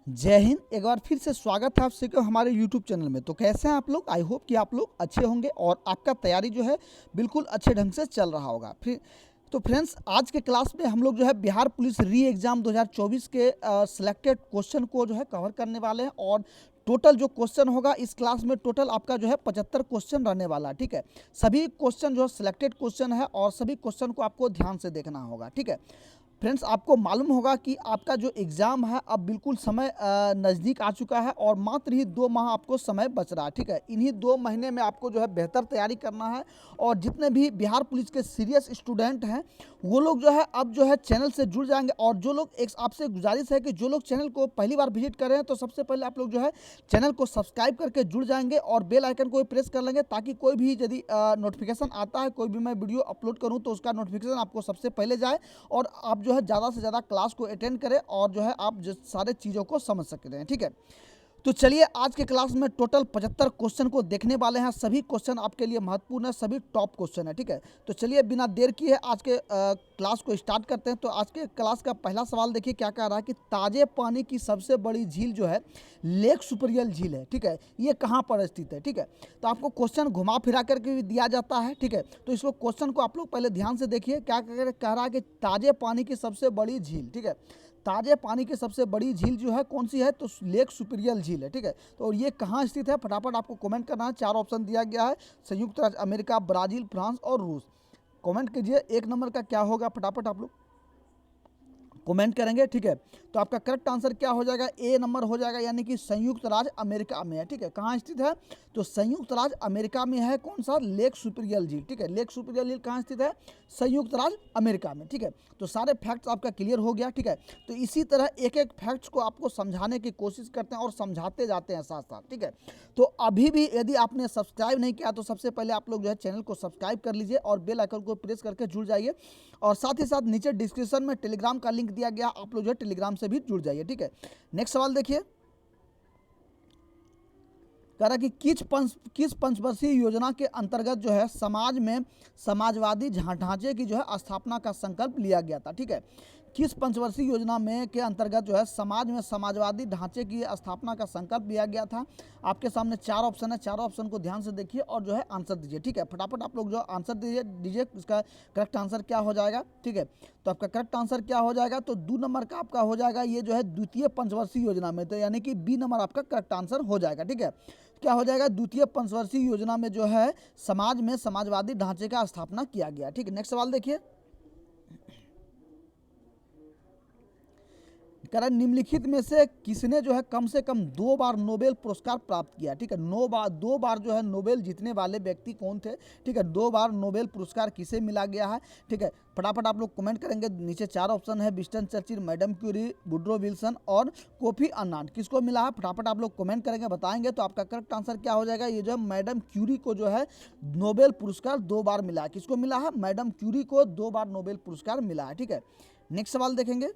जय हिंद। एक बार फिर से स्वागत है आप सभी को हमारे YouTube चैनल में। तो कैसे हैं आप लोग? आई होप कि आप लोग अच्छे होंगे और आपका तैयारी जो है बिल्कुल अच्छे ढंग से चल रहा होगा। फिर तो फ्रेंड्स, आज के क्लास में हम लोग जो है बिहार पुलिस री एग्ज़ाम 2024 के सिलेक्टेड क्वेश्चन को जो है कवर करने वाले हैं। और टोटल जो क्वेश्चन होगा इस क्लास में टोटल आपका जो है 75 क्वेश्चन रहने वाला है। ठीक है, सभी क्वेश्चन जो है सिलेक्टेड क्वेश्चन है और सभी क्वेश्चन को आपको ध्यान से देखना होगा। ठीक है फ्रेंड्स, आपको मालूम होगा कि आपका जो एग्ज़ाम है अब बिल्कुल समय नज़दीक आ चुका है और मात्र ही 2 माह आपको समय बच रहा है। ठीक है, इन्हीं 2 महीने में आपको जो है बेहतर तैयारी करना है। और जितने भी बिहार पुलिस के सीरियस स्टूडेंट हैं वो लोग जो है अब जो है चैनल से जुड़ जाएंगे। और जो लोग एक आपसे गुजारिश है कि जो लोग चैनल को पहली बार विजिट कर रहे हैं तो सबसे पहले आप लोग जो है चैनल को सब्सक्राइब करके जुड़ जाएंगे और बेल आइकन को भी प्रेस कर लेंगे, ताकि कोई भी यदि नोटिफिकेशन आता है, कोई भी मैं वीडियो अपलोड करूँ तो उसका नोटिफिकेशन आपको सबसे पहले जाए और आप जो है ज़्यादा से ज़्यादा क्लास को अटेंड करें और जो है आप सारे चीज़ों को समझ सकते हैं। ठीक है, तो चलिए आज के क्लास में टोटल 75 क्वेश्चन को देखने वाले हैं। सभी क्वेश्चन आपके लिए महत्वपूर्ण है, सभी टॉप क्वेश्चन है। ठीक है, तो चलिए बिना देर किए आज के क्लास को स्टार्ट करते हैं। तो आज के क्लास का पहला सवाल देखिए क्या कह रहा है कि ताजे पानी की सबसे बड़ी झील जो है लेक सुपरियल झील है। ठीक है, ये कहाँ पर स्थित है? ठीक है, तो आपको क्वेश्चन घुमा फिरा करके भी दिया जाता है। ठीक है, तो इसको क्वेश्चन को आप लोग पहले ध्यान से देखिए क्या कह रहा है कि ताजे पानी की सबसे बड़ी झील। ठीक है, ताजे पानी की सबसे बड़ी झील जो है कौन सी है? तो लेक सुपीरियल झील है। ठीक है, तो ये कहाँ स्थित है? फटाफट आपको कमेंट करना है। 4 ऑप्शन दिया गया है, संयुक्त राज्य अमेरिका, ब्राज़ील, फ्रांस और रूस। कमेंट कीजिए 1 नंबर का क्या होगा, फटाफट आप लोग कमेंट करेंगे। ठीक है, तो आपका करेक्ट आंसर क्या हो जाएगा? ए नंबर हो जाएगा, यानी कि संयुक्त राज्य अमेरिका में है। ठीक है, कहाँ स्थित है? तो संयुक्त राज्य अमेरिका में है। कौन सा? लेक सुपीरियल झील। ठीक है, लेक सुपीरियल झील कहाँ स्थित है? संयुक्त राज्य अमेरिका में। ठीक है, तो सारे फैक्ट्स आपका क्लियर हो गया। ठीक है, तो इसी तरह एक एक फैक्ट्स को आपको समझाने की कोशिश करते हैं और समझाते जाते हैं साथ साथ। ठीक है, तो अभी भी यदि आपने सब्सक्राइब नहीं किया तो सबसे पहले आप लोग जो है चैनल को सब्सक्राइब कर लीजिए और बेल आइकन को प्रेस करके जुड़ जाइए। और साथ ही साथ नीचे डिस्क्रिप्शन में टेलीग्राम का लिंक दिया गया, आप लोग जो है टेलीग्राम से भी जुड़ जाइए। ठीक है, नेक्स्ट सवाल देखिए, कह रहा कि किस पंचवर्षीय योजना के अंतर्गत जो है समाज में समाजवादी ढांचे की जो है स्थापना का संकल्प लिया गया था? ठीक है, किस पंचवर्षीय योजना में के अंतर्गत जो है समाज में समाजवादी ढांचे की स्थापना का संकल्प लिया गया था? आपके सामने 4 ऑप्शन है, 4 ऑप्शन को ध्यान से देखिए और जो है आंसर दीजिए। ठीक है, फटाफट आप लोग जो आंसर दीजिए इसका करेक्ट आंसर क्या हो जाएगा। ठीक है, तो आपका करेक्ट आंसर क्या हो जाएगा? तो 2 नंबर का आपका हो जाएगा, ये जो है द्वितीय पंचवर्षीय योजना में, तो यानी कि बी नंबर आपका करेक्ट आंसर हो जाएगा। ठीक है, क्या हो जाएगा? द्वितीय पंचवर्षीय योजना में जो है समाज में समाजवादी ढांचे का स्थापना किया गया। ठीक है, नेक्स्ट सवाल देखिए, कह रहा निम्नलिखित में से किसने जो है कम से कम 2 बार नोबेल पुरस्कार प्राप्त किया? ठीक है, 2 बार जो है नोबेल जीतने वाले व्यक्ति कौन थे? ठीक है, 2 बार नोबेल पुरस्कार किसे मिला गया है? ठीक है, फटाफट आप लोग कमेंट करेंगे। नीचे 4 ऑप्शन है, Winston Churchill, Madam Curie, Woodrow Wilson और कोफी अन्नान। किसको मिला है? फटाफट आप लोग कमेंट करेंगे, बताएंगे। तो आपका करेक्ट आंसर क्या हो जाएगा? ये जो है मैडम क्यूरी को जो है नोबेल पुरस्कार 2 बार मिला है। किसको मिला है? मैडम क्यूरी को 2 बार नोबेल पुरस्कार मिला है। ठीक है, नेक्स्ट सवाल देखेंगे,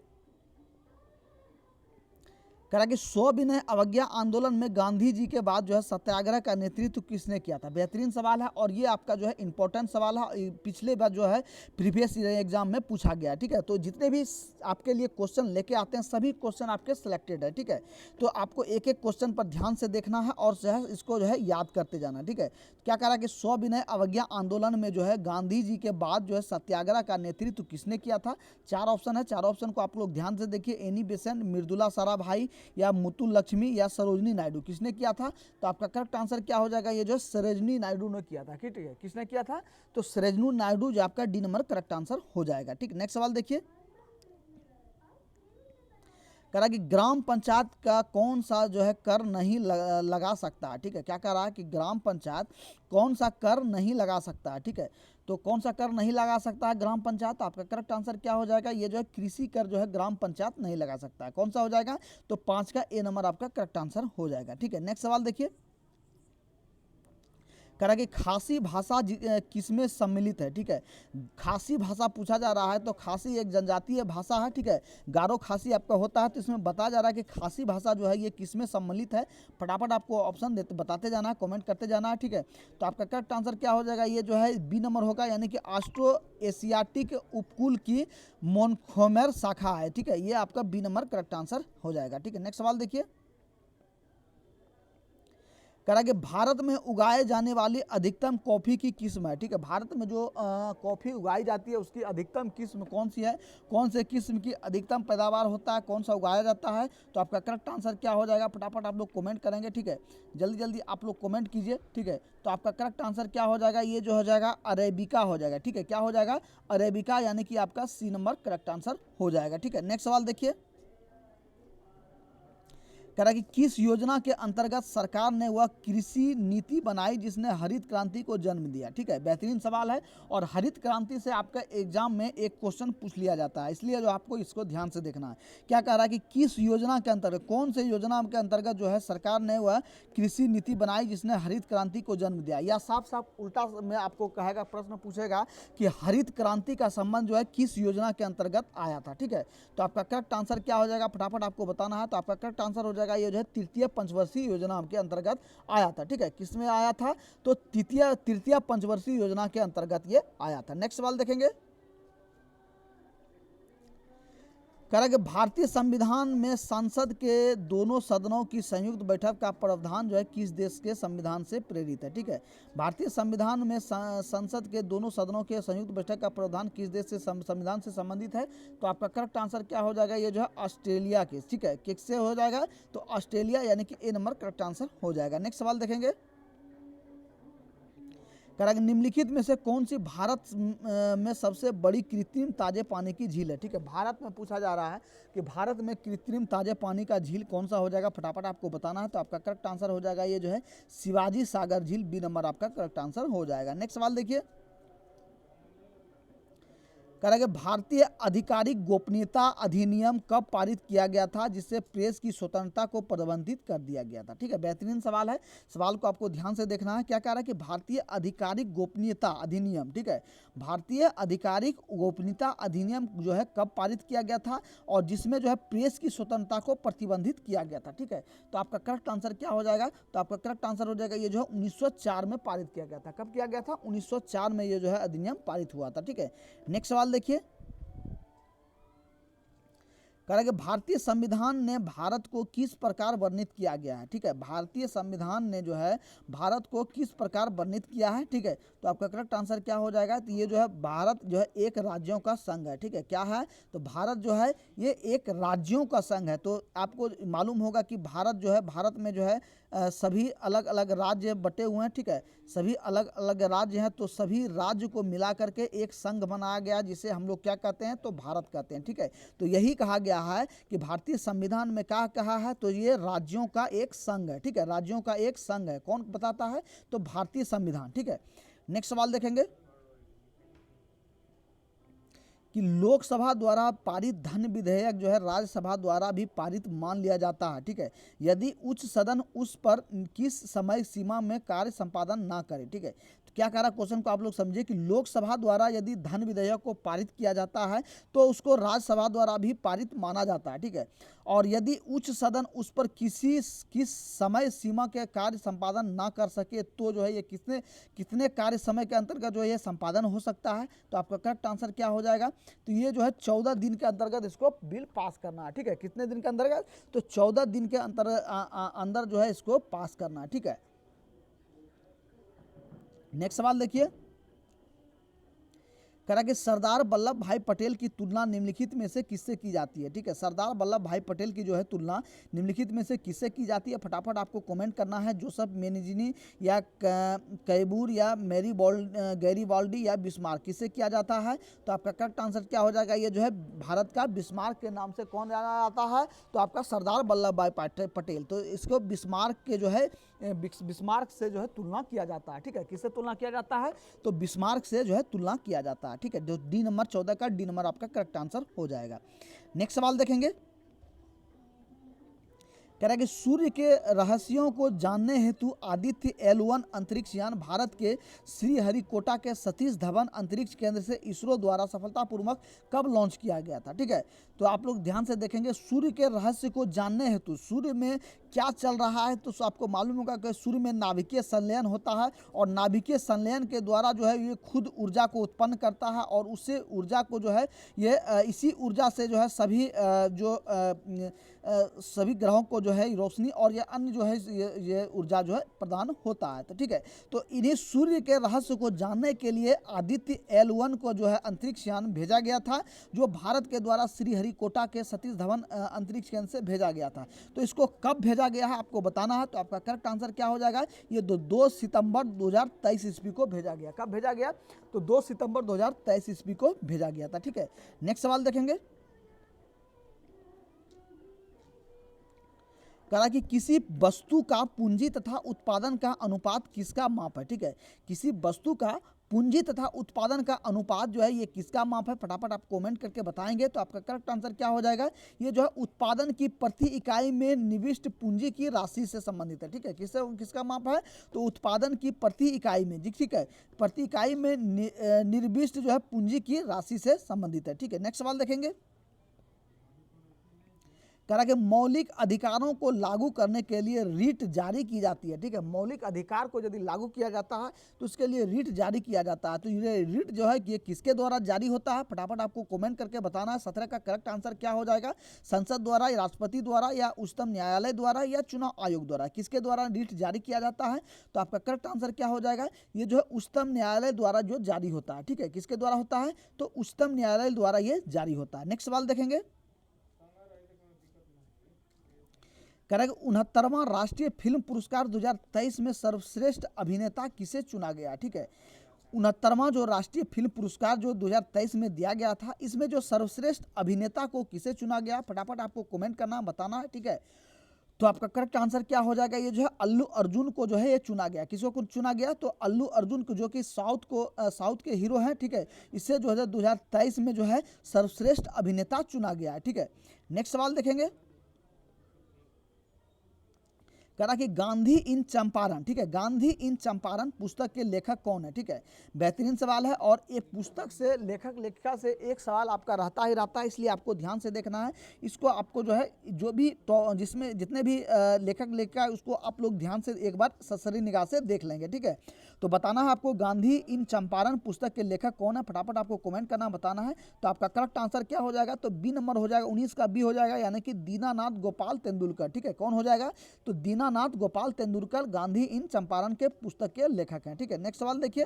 कह रहा कि सविनय अवज्ञा आंदोलन में गांधी जी के बाद जो है सत्याग्रह का नेतृत्व किसने किया था? बेहतरीन सवाल है और ये आपका जो है इंपॉर्टेंट सवाल है, पिछले बार जो है प्रीवियस एग्जाम में पूछा गया। ठीक है, तो जितने भी आपके लिए क्वेश्चन लेके आते हैं सभी क्वेश्चन आपके सिलेक्टेड है। ठीक है, तो आपको एक एक क्वेश्चन पर ध्यान से देखना है और जो है इसको जो है याद करते जाना। ठीक है, क्या कह रहा है कि सविनय अवज्ञा आंदोलन में जो है गांधी जी के बाद जो है सत्याग्रह का नेतृत्व किसने किया था? 4 ऑप्शन है, 4 ऑप्शन को आप लोग ध्यान से देखिए। एनी बेसेंट, मृदुला साराभाई या मुतु लक्ष्मी या सरोजनी नायडू, किसने किया था? तो आपका करेक्ट आंसर क्या हो जाएगा? ये जो सरोजनी नायडू ने किया था। ठीक है, किसने किया था? तो सरोजनी नायडू जो आपका डी नंबर करेक्ट आंसर हो जाएगा। ठीक, नेक्स्ट सवाल देखिए, कह रहा है कि ग्राम पंचायत का कौन सा जो है कर नहीं लगा सकता? ठीक है, क्या कह रहा है कि ग्राम पंचायत कौन सा कर नहीं लगा सकता? ठीक है, तो कौन सा कर नहीं लगा सकता है ग्राम पंचायत? आपका करेक्ट आंसर क्या हो जाएगा? ये जो है कृषि कर जो है ग्राम पंचायत नहीं लगा सकता है। कौन सा हो जाएगा? तो 5 का ए नंबर आपका करेक्ट आंसर हो जाएगा। ठीक है, नेक्स्ट सवाल देखिए, कह रहा है कि खासी भाषा किसमें सम्मिलित है, ठीक है। खासी भाषा पूछा जा रहा है, तो खासी एक जनजातीय भाषा है, ठीक है। गारो खासी आपका होता है, तो इसमें बताया जा रहा है कि खासी भाषा जो है ये किसमें सम्मिलित है। फटाफट आपको ऑप्शन देते बताते जाना है, कमेंट करते जाना है, ठीक है। तो आपका करेक्ट आंसर क्या हो जाएगा, ये जो है बी नंबर होगा, यानी कि ऑस्ट्रो एशियाटिक उपकूल की मोनखोमेर शाखा है, ठीक है। ये आपका बी नंबर करेक्ट आंसर हो जाएगा, ठीक है। नेक्स्ट सवाल देखिए, कह रहा है कि भारत में उगाए जाने वाली अधिकतम कॉफ़ी की किस्म है, ठीक है। भारत में जो कॉफ़ी उगाई जाती है उसकी अधिकतम किस्म कौन सी है, कौन से किस्म की अधिकतम पैदावार होता है, कौन सा उगाया जाता है। तो आपका करेक्ट आंसर क्या हो जाएगा, फटाफट आप लोग कमेंट करेंगे, ठीक है। जल्दी जल्दी आप लोग कमेंट कीजिए, ठीक है। तो आपका करेक्ट आंसर क्या हो जाएगा, ये जो हो जाएगा अरेबिका हो जाएगा, ठीक है। क्या हो जाएगा, अरेबिका, यानी कि आपका सी नंबर करेक्ट आंसर हो जाएगा, ठीक है। नेक्स्ट सवाल देखिए, कह रहा है कि किस योजना के अंतर्गत सरकार ने वह कृषि नीति बनाई जिसने हरित क्रांति को जन्म दिया, ठीक है। बेहतरीन सवाल है, और हरित क्रांति से आपका एग्जाम में एक क्वेश्चन पूछ लिया जाता है, इसलिए जो आपको इसको ध्यान से देखना है। क्या कह रहा है कि किस योजना के अंतर्गत, कौन से योजना के अंतर्गत जो है सरकार ने वह कृषि नीति बनाई जिसने हरित क्रांति को जन्म दिया, या साफ साफ उल्टा में आपको कहेगा, प्रश्न पूछेगा कि हरित क्रांति का संबंध जो है किस योजना के अंतर्गत आया था, ठीक है। तो आपका करेक्ट आंसर क्या हो जाएगा, फटाफट आपको बताना है। तो आपका करेक्ट आंसर हो जाएगा, ये जो है तृतीय पंचवर्षीय योजना के अंतर्गत आया था, ठीक है। किसमें आया था, तो तृतीय पंचवर्षीय योजना के अंतर्गत ये आया था। नेक्स्ट सवाल देखेंगे, कह रहा है कि भारतीय संविधान में संसद के दोनों सदनों की संयुक्त बैठक का प्रावधान जो है किस देश के संविधान से प्रेरित है, ठीक है। भारतीय संविधान में संसद के दोनों सदनों के संयुक्त बैठक का प्रावधान किस देश से संविधान से संबंधित है। तो आपका करेक्ट आंसर क्या हो जाएगा, ये जो है ऑस्ट्रेलिया के, ठीक है। किससे हो जाएगा, तो ऑस्ट्रेलिया, यानी कि ए नंबर करेक्ट आंसर हो जाएगा। नेक्स्ट सवाल देखेंगे, कह रहा है निम्नलिखित में से कौन सी भारत में सबसे बड़ी कृत्रिम ताजे पानी की झील है, ठीक है। भारत में पूछा जा रहा है कि भारत में कृत्रिम ताजे पानी का झील कौन सा हो जाएगा, फटाफट आपको बताना है। तो आपका करेक्ट आंसर हो जाएगा, ये जो है शिवाजी सागर झील, बी नंबर आपका करेक्ट आंसर हो जाएगा। नेक्स्ट सवाल देखिए, कह रहा है कि भारतीय आधिकारिक गोपनीयता अधिनियम कब पारित किया गया था जिससे प्रेस की स्वतंत्रता को प्रतिबंधित कर दिया गया था, ठीक है। बेहतरीन सवाल है, सवाल को आपको ध्यान से देखना है। क्या कह रहा है कि भारतीय आधिकारिक गोपनीयता अधिनियम, ठीक है। भारतीय आधिकारिक गोपनीयता अधिनियम जो है कब पारित किया गया था, और जिसमें जो है प्रेस की स्वतंत्रता को प्रतिबंधित किया गया था, ठीक है। तो आपका करेक्ट आंसर क्या हो जाएगा, तो आपका करेक्ट आंसर हो जाएगा, ये जो है 1904 में पारित किया गया था। कब किया गया था, 1904 में ये जो है अधिनियम पारित हुआ था, ठीक है। नेक्स्ट सवाल देखिए, कह रहा है कि भारतीय संविधान ने भारत को किस प्रकार वर्णित किया गया है, ठीक है। भारतीय संविधान ने जो है भारत को किस प्रकार वर्णित किया है, ठीक है। तो आपका करेक्ट आंसर क्या हो जाएगा, तो ये जो है भारत जो है एक राज्यों का संघ है, ठीक है। क्या है, तो भारत जो है ये एक राज्यों का संघ है। तो आपको मालूम होगा कि भारत जो है, भारत में जो है सभी अलग अलग राज्य बटे हुए हैं, ठीक है। सभी अलग अलग राज्य हैं, तो सभी राज्य को मिला करके एक संघ बनाया गया जिसे हम लोग क्या कहते हैं, तो भारत कहते हैं, ठीक है। तो यही कहा गया है कि भारतीय संविधान में क्या कहा है, तो ये राज्यों का एक संघ है, ठीक है। राज्यों का एक संघ है, कौन बताता है, तो भारतीय संविधान, ठीक है। नेक्स्ट सवाल देखेंगे कि लोकसभा द्वारा पारित धन विधेयक जो है राज्यसभा द्वारा भी पारित मान लिया जाता है, ठीक है, यदि उच्च सदन उस पर किस समय सीमा में कार्य संपादन ना करे, ठीक है। तो क्या कह रहा है, क्वेश्चन को आप लोग समझिए कि लोकसभा द्वारा यदि धन विधेयक को पारित किया जाता है तो उसको राज्यसभा द्वारा भी पारित माना जाता है, ठीक है। और यदि उच्च सदन उस पर किस समय सीमा के कार्य संपादन ना कर सके तो जो है ये कितने कार्य समय के अंतर्गत जो है ये संपादन हो सकता है। तो आपका करेक्ट आंसर क्या हो जाएगा, तो ये जो है 14 दिन के अंतर्गत इसको बिल पास करना है, ठीक है। कितने दिन के अंतर्गत, तो 14 दिन के अंदर जो है इसको पास करना है, ठीक है। नेक्स्ट सवाल देखिए, कह रहा कि सरदार वल्लभ भाई पटेल की तुलना निम्नलिखित में से किससे की जाती है, ठीक है। सरदार वल्लभ भाई पटेल की जो है तुलना निम्नलिखित में से किससे की जाती है, फटाफट आपको कमेंट करना है। जोसेफ मेनिजीनी या कैबूर या गैरीबाल्डी या बिस्मार्क, किससे किया जाता है। तो आपका करेक्ट आंसर क्या हो जाएगा, ये जो है भारत का बिस्मार्क के नाम से कौन जाना जाता है, तो आपका सरदार वल्लभ भाई पटेल। तो इसको बिस्मार्क के जो है बिस्मार्क से जो है तुलना किया जाता है, ठीक है। किससे तुलना किया जाता है, तो बिस्मार्क से जो है तुलना किया जाता है, ठीक है। जो डी नंबर 14 का डी नंबर आपका करेक्ट आंसर हो जाएगा। नेक्स्ट सवाल देखेंगे, कह रहा है कि सूर्य के रहस्यों को जानने हेतु आदित्य L1 अंतरिक्ष यान भारत के श्रीहरिकोटा के सतीश धवन अंतरिक्ष केंद्र से इसरो द्वारा सफलतापूर्वक कब लॉन्च किया गया था। ठीक है, तो आप लोग ध्यान से देखेंगे, सूर्य के रहस्य को जानने हेतु सूर्य में क्या चल रहा है, तो आपको मालूम होगा कि सूर्य में नाभिकीय संलयन होता है और नाभिकीय संलयन के द्वारा जो है ये खुद ऊर्जा को उत्पन्न करता है और उससे ऊर्जा को जो है ये इसी ऊर्जा से जो है सभी ग्रहों को जो है रोशनी और ये अन्य जो है ये ऊर्जा जो है प्रदान होता है। तो ठीक है, तो इन्हीं सूर्य के रहस्य को जानने के लिए आदित्य L1 को जो है अंतरिक्ष यान भेजा गया था, जो भारत के द्वारा श्रीहरिकोटा के सतीश धवन अंतरिक्ष केंद्र से भेजा गया था। तो इसको कब भेजा गया है आपको बताना है, तो आपका करेक्ट आंसर क्या हो जाएगा, ये 2 सितंबर 2023 ईस्वी को भेजा गया। कब भेजा गया, तो 2 सितंबर 2023 ईस्वी को भेजा गया था। ठीक है, नेक्स्ट सवाल देखेंगे। कहा कि किसी वस्तु का पूंजी तथा उत्पादन का अनुपात किसका माप है। ठीक है, किसी वस्तु का पूंजी तथा उत्पादन का अनुपात जो है ये किसका माप है, फटाफट आप कमेंट करके बताएंगे। तो आपका करेक्ट आंसर क्या हो जाएगा, ये जो है उत्पादन की प्रति इकाई में निविष्ट पूंजी की राशि से संबंधित है। ठीक है, किसका माप है, तो उत्पादन की प्रति इकाई में, ठीक है, प्रति इकाई में निर्विष्ट जो है पूंजी की राशि से संबंधित है। ठीक है, नेक्स्ट सवाल देखेंगे। कह रहा कि मौलिक अधिकारों को लागू करने के लिए रीट जारी की जाती है। ठीक है, मौलिक अधिकार को यदि लागू किया जाता है तो उसके लिए रीट जारी किया जाता है। तो ये रीट जो है ये किसके द्वारा जारी होता है, फटाफट आपको कमेंट करके बताना है। 17 का करेक्ट आंसर क्या हो जाएगा, संसद द्वारा, राष्ट्रपति द्वारा या उच्चतम न्यायालय द्वारा या चुनाव आयोग द्वारा, किसके द्वारा रीट जारी किया जाता है। तो आपका करेक्ट आंसर क्या हो जाएगा, ये जो है उच्चतम न्यायालय द्वारा जो जारी होता है। ठीक है, किसके द्वारा होता है, तो उच्चतम न्यायालय द्वारा ये जारी होता है। नेक्स्ट सवाल देखेंगे। कह रहा है कि 69वां राष्ट्रीय फिल्म पुरस्कार 2023 में सर्वश्रेष्ठ अभिनेता किसे चुना गया। ठीक है, 69वां जो राष्ट्रीय फिल्म पुरस्कार जो 2023 में दिया गया था, इसमें जो सर्वश्रेष्ठ अभिनेता को किसे चुना गया, फटाफट आपको कमेंट करना बताना है। ठीक है, तो आपका करेक्ट आंसर क्या हो जाएगा, ये जो है अल्लू अर्जुन को जो है ये चुना गया। किसको चुना गया, तो अल्लू अर्जुन को, जो कि साउथ के हीरो हैं। ठीक है, इससे जो है 2023 में जो है सर्वश्रेष्ठ अभिनेता चुना गया है। ठीक है, नेक्स्ट सवाल देखेंगे। कहा कि गांधी इन चंपारण, ठीक है, गांधी इन चंपारण पुस्तक के लेखक कौन है। ठीक है, बेहतरीन सवाल है और ये पुस्तक से लेखक लेखिका से एक सवाल आपका रहता ही रहता है, इसलिए आपको ध्यान से देखना है। इसको आपको जो है जो भी तो जिसमें जितने भी लेखक लेखिका है उसको आप लोग ध्यान से एक बार ससरी निगाह से देख लेंगे। ठीक है, तो बताना है आपको गांधी इन चंपारण पुस्तक के लेखक कौन है, फटाफट आपको कमेंट करना बताना है। तो आपका करेक्ट आंसर क्या हो जाएगा, तो बी नंबर हो जाएगा, 19 का बी हो जाएगा, यानी कि दीनानाथ गोपाल तेंदुलकर। ठीक है, कौन हो जाएगा, तो दीनानाथ गोपाल तेंदुलकर गांधी इन चंपारण के पुस्तक के लेखक हैं। ठीक है, नेक्स्ट सवाल देखिए।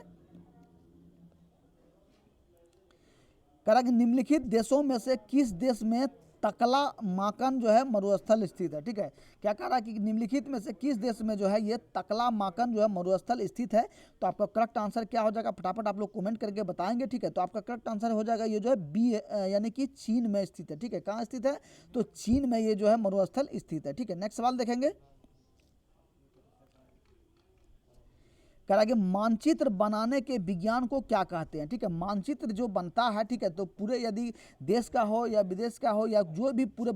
कह रहा कि निम्नलिखित देशों में से किस देश में तकलामाकन जो है मरुस्थल स्थित है। ठीक है, क्या कह रहा है कि निम्नलिखित में से किस देश में जो है ये तकलामाकन जो है मरुस्थल स्थित है। तो आपका करेक्ट आंसर क्या हो जाएगा, फटाफट आप लोग कमेंट करके बताएंगे। ठीक है, तो आपका करेक्ट आंसर हो जाएगा ये जो है बी, यानी कि चीन में स्थित है। ठीक है, कहाँ स्थित है, तो चीन में ये जो है मरुस्थल स्थित है। ठीक है, नेक्स्ट सवाल देखेंगे। कह रहा है कि मानचित्र बनाने के विज्ञान को क्या कहते हैं। ठीक है, मानचित्र जो बनता है, ठीक है, तो पूरे यदि देश का हो या विदेश का हो या जो भी पूरे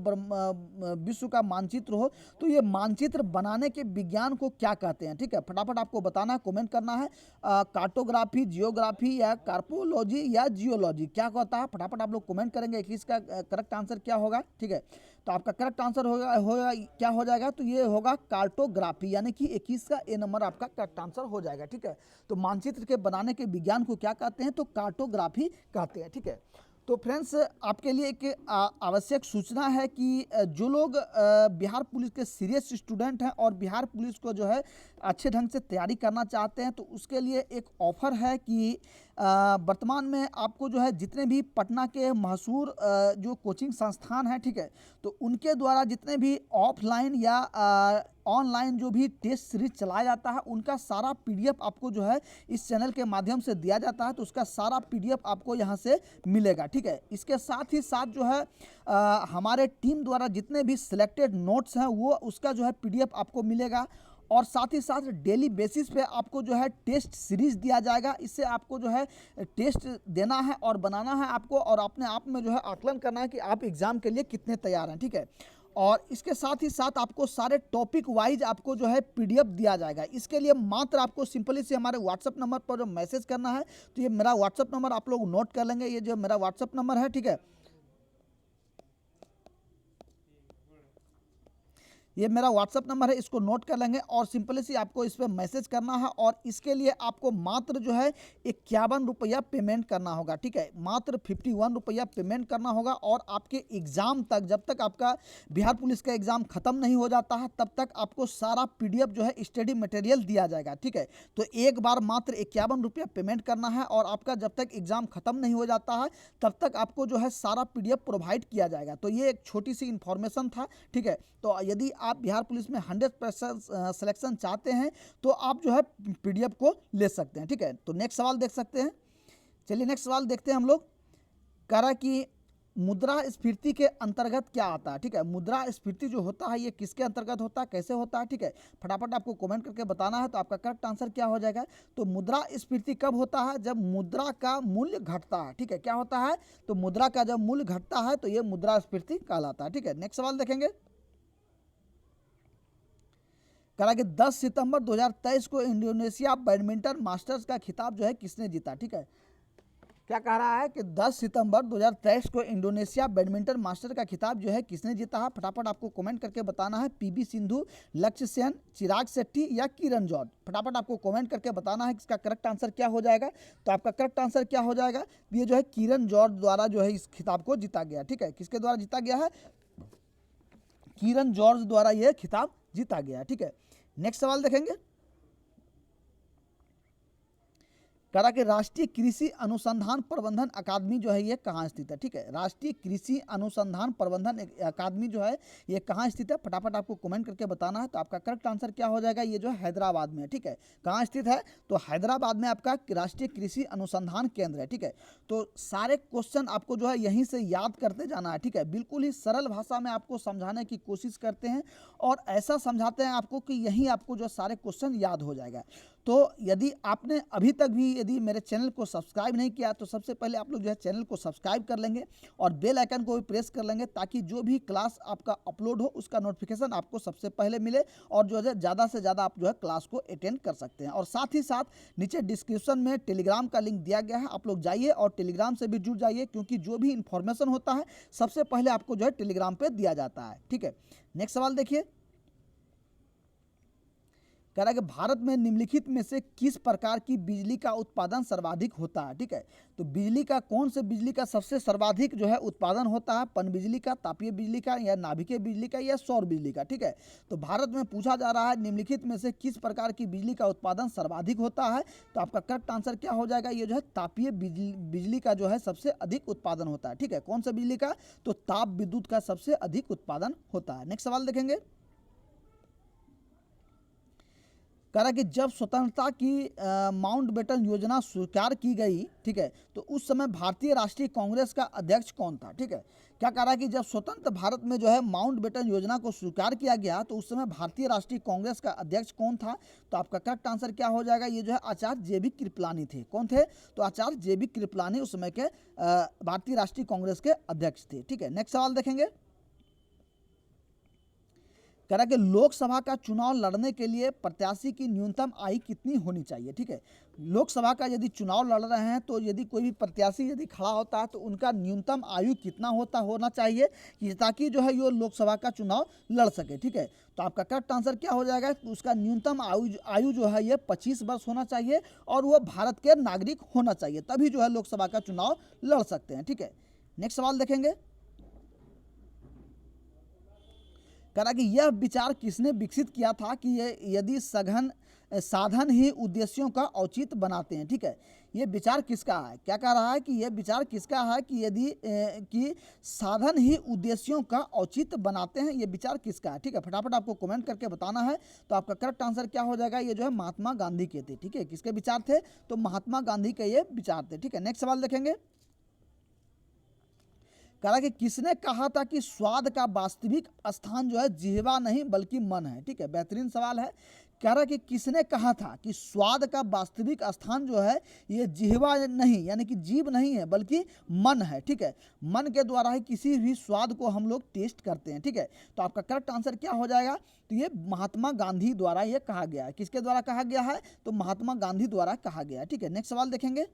विश्व का मानचित्र हो, तो ये मानचित्र बनाने के विज्ञान को क्या कहते हैं। ठीक है, फटाफट आपको बताना है, कमेंट करना है। कार्टोग्राफी, जियोग्राफी या कार्पोलॉजी या जियोलॉजी, क्या कहता है, फटाफट आप लोग कमेंट करेंगे कि इसका करेक्ट आंसर क्या होगा। ठीक है, तो आपका करेक्ट आंसर होगा क्या हो जाएगा, तो ये होगा कार्टोग्राफी, यानी कि 21 का ए नंबर आपका करेक्ट आंसर हो जाएगा। ठीक है, तो मानचित्र के बनाने के विज्ञान को क्या कहते हैं, तो कार्टोग्राफी कहते हैं। ठीक है, तो फ्रेंड्स आपके लिए एक आवश्यक सूचना है कि जो लोग बिहार पुलिस के सीरियस स्टूडेंट हैं और बिहार पुलिस को जो है अच्छे ढंग से तैयारी करना चाहते हैं, तो उसके लिए एक ऑफ़र है कि वर्तमान में आपको जो है जितने भी पटना के मशहूर जो कोचिंग संस्थान हैं, ठीक है, तो उनके द्वारा जितने भी ऑफलाइन या ऑनलाइन जो भी टेस्ट सीरीज चलाया जाता है, उनका सारा पीडीएफ आपको जो है इस चैनल के माध्यम से दिया जाता है। तो उसका सारा पीडीएफ आपको यहाँ से मिलेगा। ठीक है, इसके साथ ही साथ जो है हमारे टीम द्वारा जितने भी सिलेक्टेड नोट्स हैं वो उसका जो है पीडीएफ आपको मिलेगा, और साथ ही साथ डेली बेसिस पे आपको जो है टेस्ट सीरीज दिया जाएगा। इससे आपको जो है टेस्ट देना है और बनाना है आपको, और अपने आप में जो है आकलन करना है कि आप एग्ज़ाम के लिए कितने तैयार हैं। ठीक है, और इसके साथ ही साथ आपको सारे टॉपिक वाइज आपको जो है पीडीएफ दिया जाएगा। इसके लिए मात्र आपको सिंपली से हमारे व्हाट्सअप नंबर पर जो मैसेज करना है, तो ये मेरा व्हाट्सअप नंबर आप लोग नोट कर लेंगे, ये जो मेरा व्हाट्सअप नंबर है, ठीक है, ये मेरा व्हाट्सअप नंबर है, इसको नोट कर लेंगे और सिंपली सी आपको इस पर मैसेज करना है और इसके लिए आपको मात्र जो है 51 रुपया पेमेंट करना होगा, ठीक है, मात्र 51 रुपया पेमेंट करना होगा। और आपके एग्ज़ाम तक, जब तक आपका बिहार पुलिस का एग्ज़ाम ख़त्म नहीं हो जाता है, तब तक आपको सारा पीडीएफ जो है स्टडी मटेरियल दिया जाएगा, ठीक है। तो एक बार मात्र 51 रुपया पेमेंट करना है और आपका जब तक एग्ज़ाम ख़त्म नहीं हो जाता है तब तक आपको जो है सारा पीडीएफ प्रोवाइड किया जाएगा। तो ये एक छोटी सी इन्फॉर्मेशन था, ठीक है। तो यदि आप बिहार पुलिस में 100% सिलेक्शन चाहते हैं तो आप जो है पीडीएफ को ले सकते हैं, ठीक है। तो नेक्स्ट सवाल देख सकते हैं। चलिए नेक्स्ट सवाल देखते हैं हम लोग। कह रहा कि मुद्रास्फीति के अंतर्गत क्या आता है, ठीक है। मुद्रास्फीति जो होता है ये किसके अंतर्गत होता है, कैसे होता है, ठीक है, फटाफट आपको कमेंट करके बताना है। तो आपका करेक्ट आंसर क्या हो जाएगा, तो मुद्रास्फीति कब होता है, जब मुद्रा का मूल्य घटता है, ठीक है। क्या होता है, तो मुद्रा का जब मूल्य घटता है तो ये मुद्रास्फीति कहलाता है, ठीक है। नेक्स्ट सवाल देखेंगे। कहा कि 10 सितंबर 2023 को इंडोनेशिया बैडमिंटन मास्टर्स का खिताब जो है किसने जीता, ठीक है। क्या कह रहा है कि 10 सितंबर 2023 को इंडोनेशिया बैडमिंटन मास्टर का खिताब जो है किसने जीता है, फटाफट आपको कमेंट करके बताना है। पीवी सिंधु, लक्ष्य सेन, चिराग शेट्टी या किरण जॉर्ज, फटाफट आपको कमेंट करके बताना है कि इसका करेक्ट आंसर क्या हो जाएगा। तो आपका करेक्ट आंसर क्या हो जाएगा, ये जो है किरण जॉर्ज द्वारा जो है इस खिताब को जीता गया, ठीक है। किसके द्वारा जीता गया है, किरण जॉर्ज द्वारा यह खिताब जीता गया, ठीक है। नेक्स्ट सवाल देखेंगे। कह रहा कि राष्ट्रीय कृषि अनुसंधान प्रबंधन अकादमी जो है ये कहाँ स्थित है, ठीक है। राष्ट्रीय कृषि अनुसंधान प्रबंधन अकादमी जो है ये कहाँ स्थित है, फटाफट आपको कमेंट करके बताना है। तो आपका करेक्ट आंसर क्या हो जाएगा, ये जो है हैदराबाद में है, ठीक है। कहाँ स्थित है, तो हैदराबाद में आपका राष्ट्रीय कृषि अनुसंधान केंद्र है, ठीक है। तो सारे क्वेश्चन आपको जो है यहीं से याद करते जाना है, ठीक है। बिल्कुल ही सरल भाषा में आपको समझाने की कोशिश करते हैं और ऐसा समझाते हैं आपको कि यहीं आपको जो सारे क्वेश्चन याद हो जाएगा। तो यदि आपने अभी तक भी यदि मेरे चैनल को सब्सक्राइब नहीं किया तो सबसे पहले आप लोग जो है चैनल को सब्सक्राइब कर लेंगे और बेल आइकन को भी प्रेस कर लेंगे, ताकि जो भी क्लास आपका अपलोड हो उसका नोटिफिकेशन आपको सबसे पहले मिले और जो है ज़्यादा से ज़्यादा आप जो है क्लास को अटेंड कर सकते हैं। और साथ ही साथ नीचे डिस्क्रिप्शन में टेलीग्राम का लिंक दिया गया है, आप लोग जाइए और टेलीग्राम से भी जुड़ जाइए, क्योंकि जो भी इन्फॉर्मेशन होता है सबसे पहले आपको जो है टेलीग्राम पर दिया जाता है, ठीक है। नेक्स्ट सवाल देखिए। कह रहा है कि भारत में निम्नलिखित में से किस प्रकार की बिजली का उत्पादन सर्वाधिक होता है, ठीक है। तो बिजली का कौन से बिजली का सबसे सर्वाधिक जो है उत्पादन होता है, पनबिजली का, तापीय बिजली का, या नाभिकीय बिजली का, या सौर बिजली का, ठीक है। तो भारत में पूछा जा रहा है निम्नलिखित में से किस प्रकार की बिजली का उत्पादन सर्वाधिक होता है। तो आपका करेक्ट आंसर क्या हो जाएगा, ये जो है तापीय बिजली का जो है सबसे अधिक उत्पादन होता है, ठीक है। कौन सा बिजली का, तो ताप विद्युत का सबसे अधिक उत्पादन होता है। नेक्स्ट सवाल देखेंगे। कह रहा कि जब स्वतंत्रता की माउंटबेटन योजना स्वीकार की गई, ठीक है, तो उस समय भारतीय राष्ट्रीय कांग्रेस का अध्यक्ष कौन था, ठीक है। क्या कह रहा है कि जब स्वतंत्र भारत में जो है माउंटबेटन योजना को स्वीकार किया गया तो उस समय भारतीय राष्ट्रीय कांग्रेस का अध्यक्ष कौन था। तो आपका करेक्ट आंसर क्या हो जाएगा, ये जो है आचार्य जे बी कृपलानी थे। कौन थे, तो आचार्य जे बी कृपलानी उस समय के भारतीय राष्ट्रीय कांग्रेस के अध्यक्ष थे, ठीक है। नेक्स्ट सवाल देखेंगे। कह रहा कि लोकसभा का चुनाव लड़ने के लिए प्रत्याशी की न्यूनतम आयु कितनी होनी चाहिए, ठीक है। लोकसभा का यदि चुनाव लड़ रहे हैं तो यदि कोई भी प्रत्याशी यदि खड़ा होता है तो उनका न्यूनतम आयु कितना होना चाहिए, कि ताकि जो है ये लोकसभा का चुनाव लड़ सके, ठीक है। तो आपका करेक्ट आंसर क्या हो जाएगा, तो उसका न्यूनतम आयु जो है ये 25 वर्ष होना चाहिए और वह भारत के नागरिक होना चाहिए, तभी जो है लोकसभा का चुनाव लड़ सकते हैं, ठीक है। नेक्स्ट सवाल देखेंगे। कह रहा कि यह विचार किसने विकसित किया था कि ये यदि सघन साधन ही उद्देश्यों का औचित्य बनाते हैं, ठीक है। ये विचार किसका है, क्या कह रहा है कि यह विचार किसका है कि यदि कि साधन ही उद्देश्यों का औचित्य बनाते हैं, ये विचार किसका है, ठीक है। फटाफट आपको कमेंट करके बताना है। तो आपका करेक्ट आंसर क्या हो जाएगा, ये जो है महात्मा गांधी के थे, ठीक है। किसके विचार थे, तो महात्मा गांधी के ये विचार थे, ठीक है। नेक्स्ट सवाल देखेंगे। कह रहा है कि किसने कहा था कि स्वाद का वास्तविक स्थान जो है जिह्वा नहीं बल्कि मन है। ठीक है, बेहतरीन सवाल है। कह रहा है कि किसने कहा था कि स्वाद का वास्तविक स्थान जो है ये जिह्वा नहीं यानी कि जीभ नहीं है बल्कि मन है। ठीक है, मन के द्वारा ही किसी भी स्वाद को हम लोग टेस्ट करते हैं। ठीक है, तो आपका करेक्ट आंसर क्या हो जाएगा? तो ये महात्मा गांधी द्वारा ये कहा गया है। किसके द्वारा कहा गया है? तो महात्मा गांधी द्वारा कहा गया है। ठीक है, नेक्स्ट सवाल देखेंगे।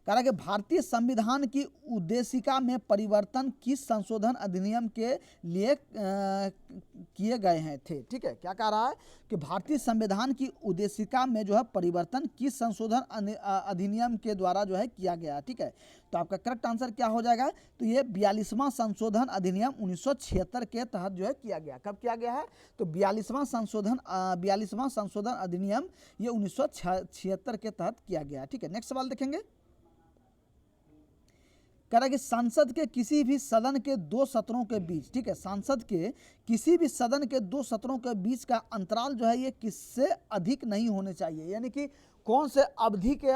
कह रहा है कि भारतीय संविधान की उद्देशिका में परिवर्तन किस संशोधन अधिनियम के लिए किए गए हैं थे। ठीक है, क्या कह रहा है कि भारतीय संविधान की उद्देशिका में जो है परिवर्तन किस संशोधन अधिनियम के द्वारा जो है किया गया है। ठीक है, तो आपका करेक्ट आंसर क्या हो जाएगा? तो ये 42वां संशोधन अधिनियम 1976 के तहत जो है किया गया। कब किया गया है? तो 42वां संशोधन अधिनियम ये 1976 के तहत किया गया। ठीक है, नेक्स्ट सवाल देखेंगे। कह रहा है कि संसद के किसी भी सदन के दो सत्रों के बीच, ठीक है, संसद के किसी भी सदन के दो सत्रों के बीच का अंतराल जो है ये किससे अधिक नहीं होने चाहिए, यानी कि कौन से अवधि के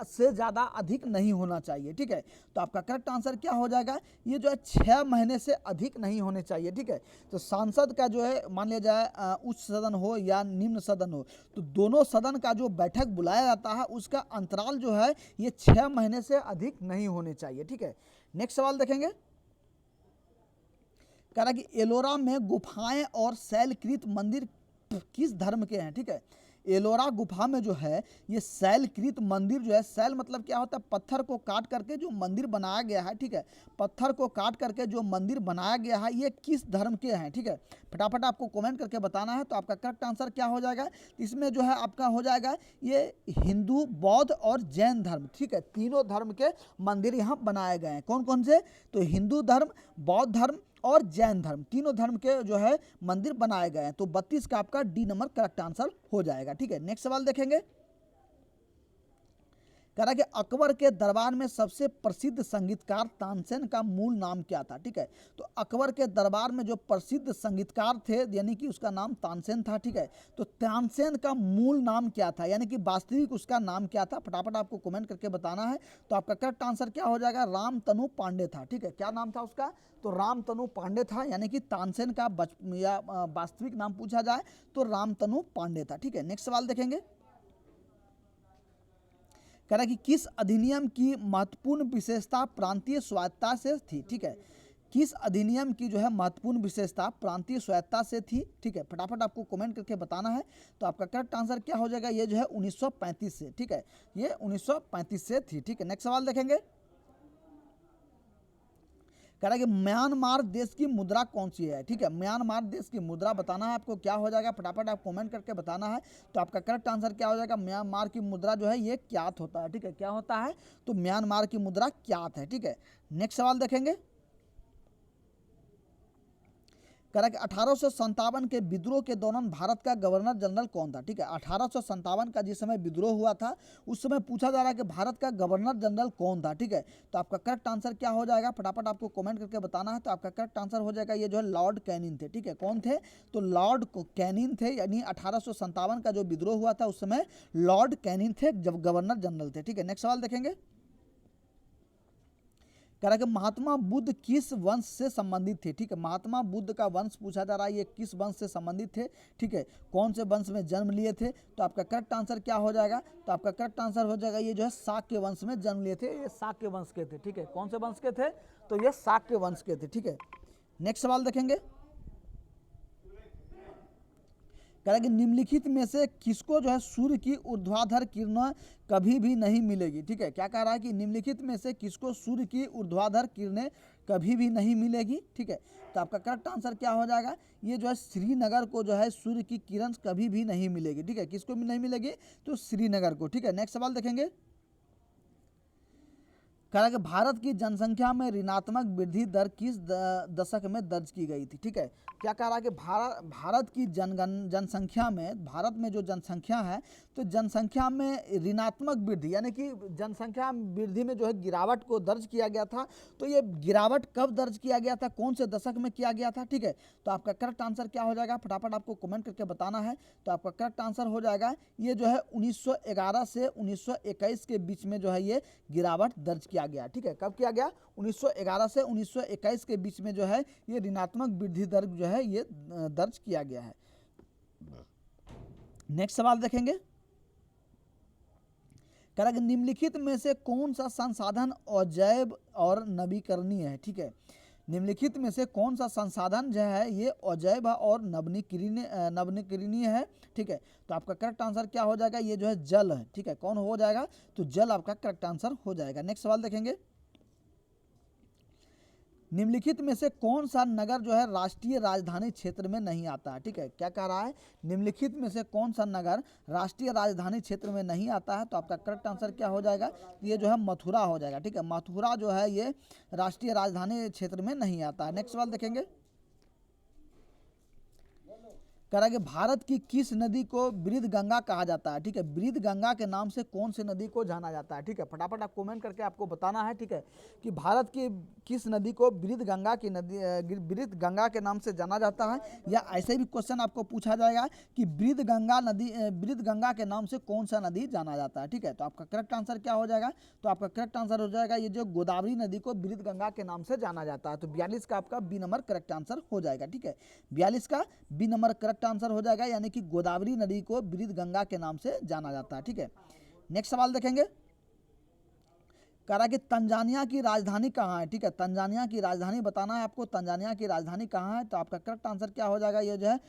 से ज़्यादा अधिक नहीं होना चाहिए। ठीक है, तो आपका करेक्ट आंसर क्या हो जाएगा? ये जो है 6 महीने से अधिक नहीं होने चाहिए। ठीक है, तो सांसद का जो है मान लिया जाए उच्च सदन हो या निम्न सदन हो, तो दोनों सदन का जो बैठक बुलाया जाता है उसका अंतराल जो है ये 6 महीने से अधिक नहीं होने चाहिए। ठीक है, नेक्स्ट सवाल देखेंगे। कह रहा कि एलोरा में गुफाएं और शैलकृत मंदिर किस धर्म के हैं। ठीक है, एलोरा गुफा में जो है ये शैलकृत मंदिर जो है, शैल मतलब क्या होता है? पत्थर को काट करके जो मंदिर बनाया गया है। ठीक है, पत्थर को काट करके जो मंदिर बनाया गया है ये किस धर्म के हैं। ठीक है, फटाफट आपको कमेंट करके बताना है। तो आपका करेक्ट आंसर क्या हो जाएगा? इसमें जो है आपका हो जाएगा ये हिंदू, बौद्ध और जैन धर्म। ठीक है, तीनों धर्म के मंदिर यहाँ बनाए गए हैं। कौन कौन से? तो हिंदू धर्म, बौद्ध धर्म और जैन धर्म, तीनों धर्म के जो है मंदिर बनाए गए हैं। तो 32 का आपका डी नंबर करेक्ट आंसर हो जाएगा। ठीक है, नेक्स्ट सवाल देखेंगे। कह रहा कि अकबर के दरबार में सबसे प्रसिद्ध संगीतकार तानसेन का मूल नाम क्या था। ठीक है, तो अकबर के दरबार में जो प्रसिद्ध संगीतकार थे यानी कि उसका नाम तानसेन था। ठीक है, तो तानसेन का मूल नाम क्या था, यानी कि वास्तविक उसका नाम क्या था? फटाफट आपको कमेंट करके बताना है। तो आपका करेक्ट आंसर क्या हो जाएगा? रामतनु पांडे था। ठीक है, क्या नाम था उसका? तो रामतनु पांडे था, यानी कि तानसेन का वास्तविक नाम पूछा जाए तो रामतनु पांडे था। ठीक है, नेक्स्ट सवाल देखेंगे। कह रहा है कि किस अधिनियम की महत्वपूर्ण विशेषता प्रांतीय स्वायत्तता से थी। ठीक है, किस अधिनियम की जो है महत्वपूर्ण विशेषता प्रांतीय स्वायत्तता से थी। ठीक है, फटाफट आपको कमेंट करके बताना है। तो आपका करेक्ट आंसर क्या हो जाएगा? ये जो है 1935 से। ठीक है, ये 1935 से थी। ठीक है, नेक्स्ट सवाल देखेंगे। कह रहा है कि म्यांमार देश की मुद्रा कौन सी है। ठीक है, म्यांमार देश की मुद्रा बताना है आपको। क्या हो जाएगा? फटाफट आप कमेंट करके बताना है। तो आपका करेक्ट आंसर क्या हो जाएगा? म्यांमार की मुद्रा जो है ये क्यात होता है। ठीक है, क्या होता है? तो म्यांमार की मुद्रा क्यात है। ठीक है, नेक्स्ट सवाल देखेंगे। कह रहा है कि 1857 के विद्रोह के दौरान भारत का गवर्नर जनरल कौन था। ठीक है, 1857 का जिस समय विद्रोह हुआ था उस समय पूछा जा रहा है कि भारत का गवर्नर जनरल कौन था। ठीक है, तो आपका करेक्ट आंसर क्या हो जाएगा? फटाफट आपको कमेंट करके बताना है। तो आपका करेक्ट आंसर हो जाएगा ये जो है लॉर्ड कैनिंग थे। ठीक है, कौन थे? तो लॉर्ड कैनिंग थे, यानी 1857 का जो विद्रोह हुआ था उस समय लॉर्ड कैनिंग थे जब गवर्नर जनरल थे। ठीक है, नेक्स्ट सवाल देखेंगे। कह रहा है कि महात्मा बुद्ध किस वंश से संबंधित थे। ठीक है, महात्मा बुद्ध का वंश पूछा जा रहा है, ये किस वंश से संबंधित थे। ठीक है, कौन से वंश में जन्म लिए थे। तो आपका करेक्ट आंसर क्या हो जाएगा? तो आपका करेक्ट आंसर हो जाएगा ये जो है शाक्य वंश में जन्म लिए थे। ये शाक्य वंश के थे। ठीक है, कौन से वंश के थे? तो ये शाक्य वंश के थे। ठीक है, नेक्स्ट सवाल देखेंगे। कह रहा है कि निम्नलिखित में से किसको जो है सूर्य की ऊर्ध्वाधर किरणें कभी भी नहीं मिलेगी। ठीक है, क्या कह रहा है कि निम्नलिखित में से किसको सूर्य की ऊर्ध्वाधर किरणें कभी भी नहीं मिलेगी। ठीक है, तो आपका करेक्ट आंसर क्या हो जाएगा? ये जो है श्रीनगर को जो है सूर्य की किरण कभी भी नहीं मिलेगी। ठीक है, किसको भी नहीं मिलेगी? तो श्रीनगर को। ठीक है, नेक्स्ट सवाल देखेंगे। कह रहा है कि भारत की जनसंख्या में ऋणात्मक वृद्धि दर किस दशक में दर्ज की गई थी। ठीक है, क्या कह रहा है कि भारत की जनसंख्या में, भारत में जो जनसंख्या है तो जनसंख्या में ऋणात्मक वृद्धि यानी कि जनसंख्या वृद्धि में जो है गिरावट को दर्ज किया गया था। तो ये गिरावट कब दर्ज किया गया था, कौन से दशक में किया गया था। ठीक है, तो आपका करेक्ट आंसर क्या हो जाएगा? फटाफट आपको कमेंट करके बताना है। तो आपका करेक्ट आंसर हो जाएगा ये जो है 1911 से 1921 के बीच में जो है ये गिरावट दर्ज किया किया गया, ठीक है, कब किया गया, 1911 से 1921 के बीच में जो है ये ऋणात्मक वृद्धि दर जो है ये दर्ज किया गया है। नेक्स्ट सवाल देखेंगे, कह रहा है कि निम्नलिखित में से कौन सा संसाधन अजैव और नवीकरणीय है, ठीक है, निम्नलिखित में से कौन सा संसाधन जो है ये अजैव और नवीकरणीय है, ठीक है, तो आपका करेक्ट आंसर क्या हो जाएगा, ये जो है जल है, ठीक है, कौन हो जाएगा, तो जल आपका करेक्ट आंसर हो जाएगा। नेक्स्ट सवाल देखेंगे, निम्नलिखित में से कौन सा नगर जो है राष्ट्रीय राजधानी क्षेत्र में नहीं आता है, ठीक है, क्या कह रहा है, निम्नलिखित में से कौन सा नगर राष्ट्रीय राजधानी क्षेत्र में नहीं आता है, तो आपका करेक्ट आंसर क्या हो जाएगा, ये जो है मथुरा हो जाएगा, ठीक है, मथुरा जो है ये राष्ट्रीय राजधानी क्षेत्र में नहीं आता है। नेक्स्ट सवाल देखेंगे, कह रहा है कि भारत की किस नदी को वृद्ध गंगा कहा जाता है, ठीक है, वृद्ध गंगा के नाम से कौन सी नदी को जाना जाता है, ठीक है, फटाफट आप कमेंट करके आपको बताना है, ठीक है, कि भारत की किस नदी को वृद्ध गंगा के नाम से जाना जाता है, या ऐसे भी क्वेश्चन आपको पूछा जाएगा कि वृद्ध गंगा के नाम से कौन सा नदी जाना जाता है, ठीक है, तो आपका करेक्ट आंसर क्या हो जाएगा, तो आपका करेक्ट आंसर हो जाएगा ये जो गोदावरी नदी को वृद्ध गंगा के नाम से जाना जाता है, तो 42 का आपका बी नंबर करेक्ट आंसर हो जाएगा, ठीक है, 42 का बी नंबर करेक्ट आंसर हो जाएगा, यानी कि गोदावरी नदी को वृद्ध गंगा के नाम से जाना जाता है, ठीक है। नेक्स्ट सवाल देखेंगे, कह रहा है कि तंजानिया की राजधानी कहाँ है, ठीक है, तंजानिया की राजधानी बताना है आपको, तंजानिया की राजधानी कहाँ है, तो आपका करेक्ट आंसर क्या हो जाएगा, ये जो है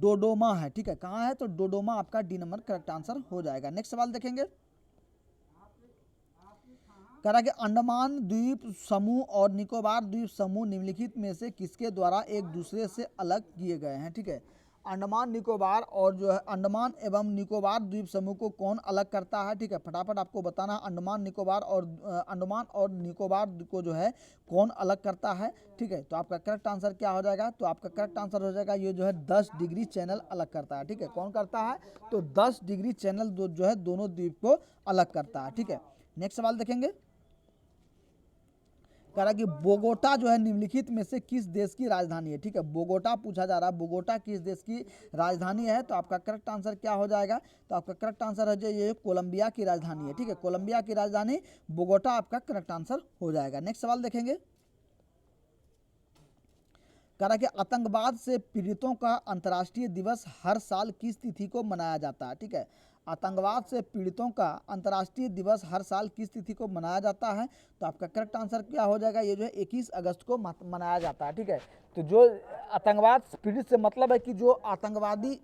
डोडोमा है, ठीक है, कहाँ है, तो डोडोमा आपका डी नंबर करेक्ट आंसर हो जाएगा। नेक्स्ट सवाल देखेंगे, कह रहा है कि अंडमान द्वीप समूह और निकोबार द्वीप समूह निम्नलिखित में से किसके द्वारा एक दूसरे से अलग किए गए हैं, ठीक है, अंडमान निकोबार और जो है अंडमान एवं निकोबार द्वीप समूह को कौन अलग करता है, ठीक है, फटाफट आपको बताना, अंडमान और निकोबार को जो है कौन अलग करता है, ठीक है, तो आपका करेक्ट आंसर क्या हो जाएगा, तो आपका करेक्ट आंसर हो जाएगा ये जो है 10 डिग्री चैनल अलग करता है, ठीक है, कौन करता है, तो 10 डिग्री चैनल जो है दोनों द्वीप को अलग करता है, ठीक है। नेक्स्ट सवाल देखेंगे, कह रहा है कि बोगोटा जो है निम्नलिखित में से किस देश की राजधानी है, ठीक है, बोगोटा पूछा जा रहा है, बोगोटा किस देश की राजधानी है, तो आपका करेक्ट आंसर क्या हो जाएगा, तो आपका करेक्ट आंसर है जो ये कोलंबिया की राजधानी है, ठीक है, कोलंबिया की राजधानी बोगोटा आपका करेक्ट आंसर हो जाएगा। नेक्स्ट सवाल देखेंगे, कह रहा है कि आतंकवाद से पीड़ितों का अंतर्राष्ट्रीय दिवस हर साल किस तिथि को मनाया जाता है, ठीक है, आतंकवाद से पीड़ितों का अंतर्राष्ट्रीय दिवस हर साल किस तिथि को मनाया जाता है, तो आपका करेक्ट आंसर क्या हो जाएगा, ये जो है 21 अगस्त को मनाया जाता है, ठीक है, तो जो आतंकवाद पीड़ित से मतलब है कि जो आतंकवादी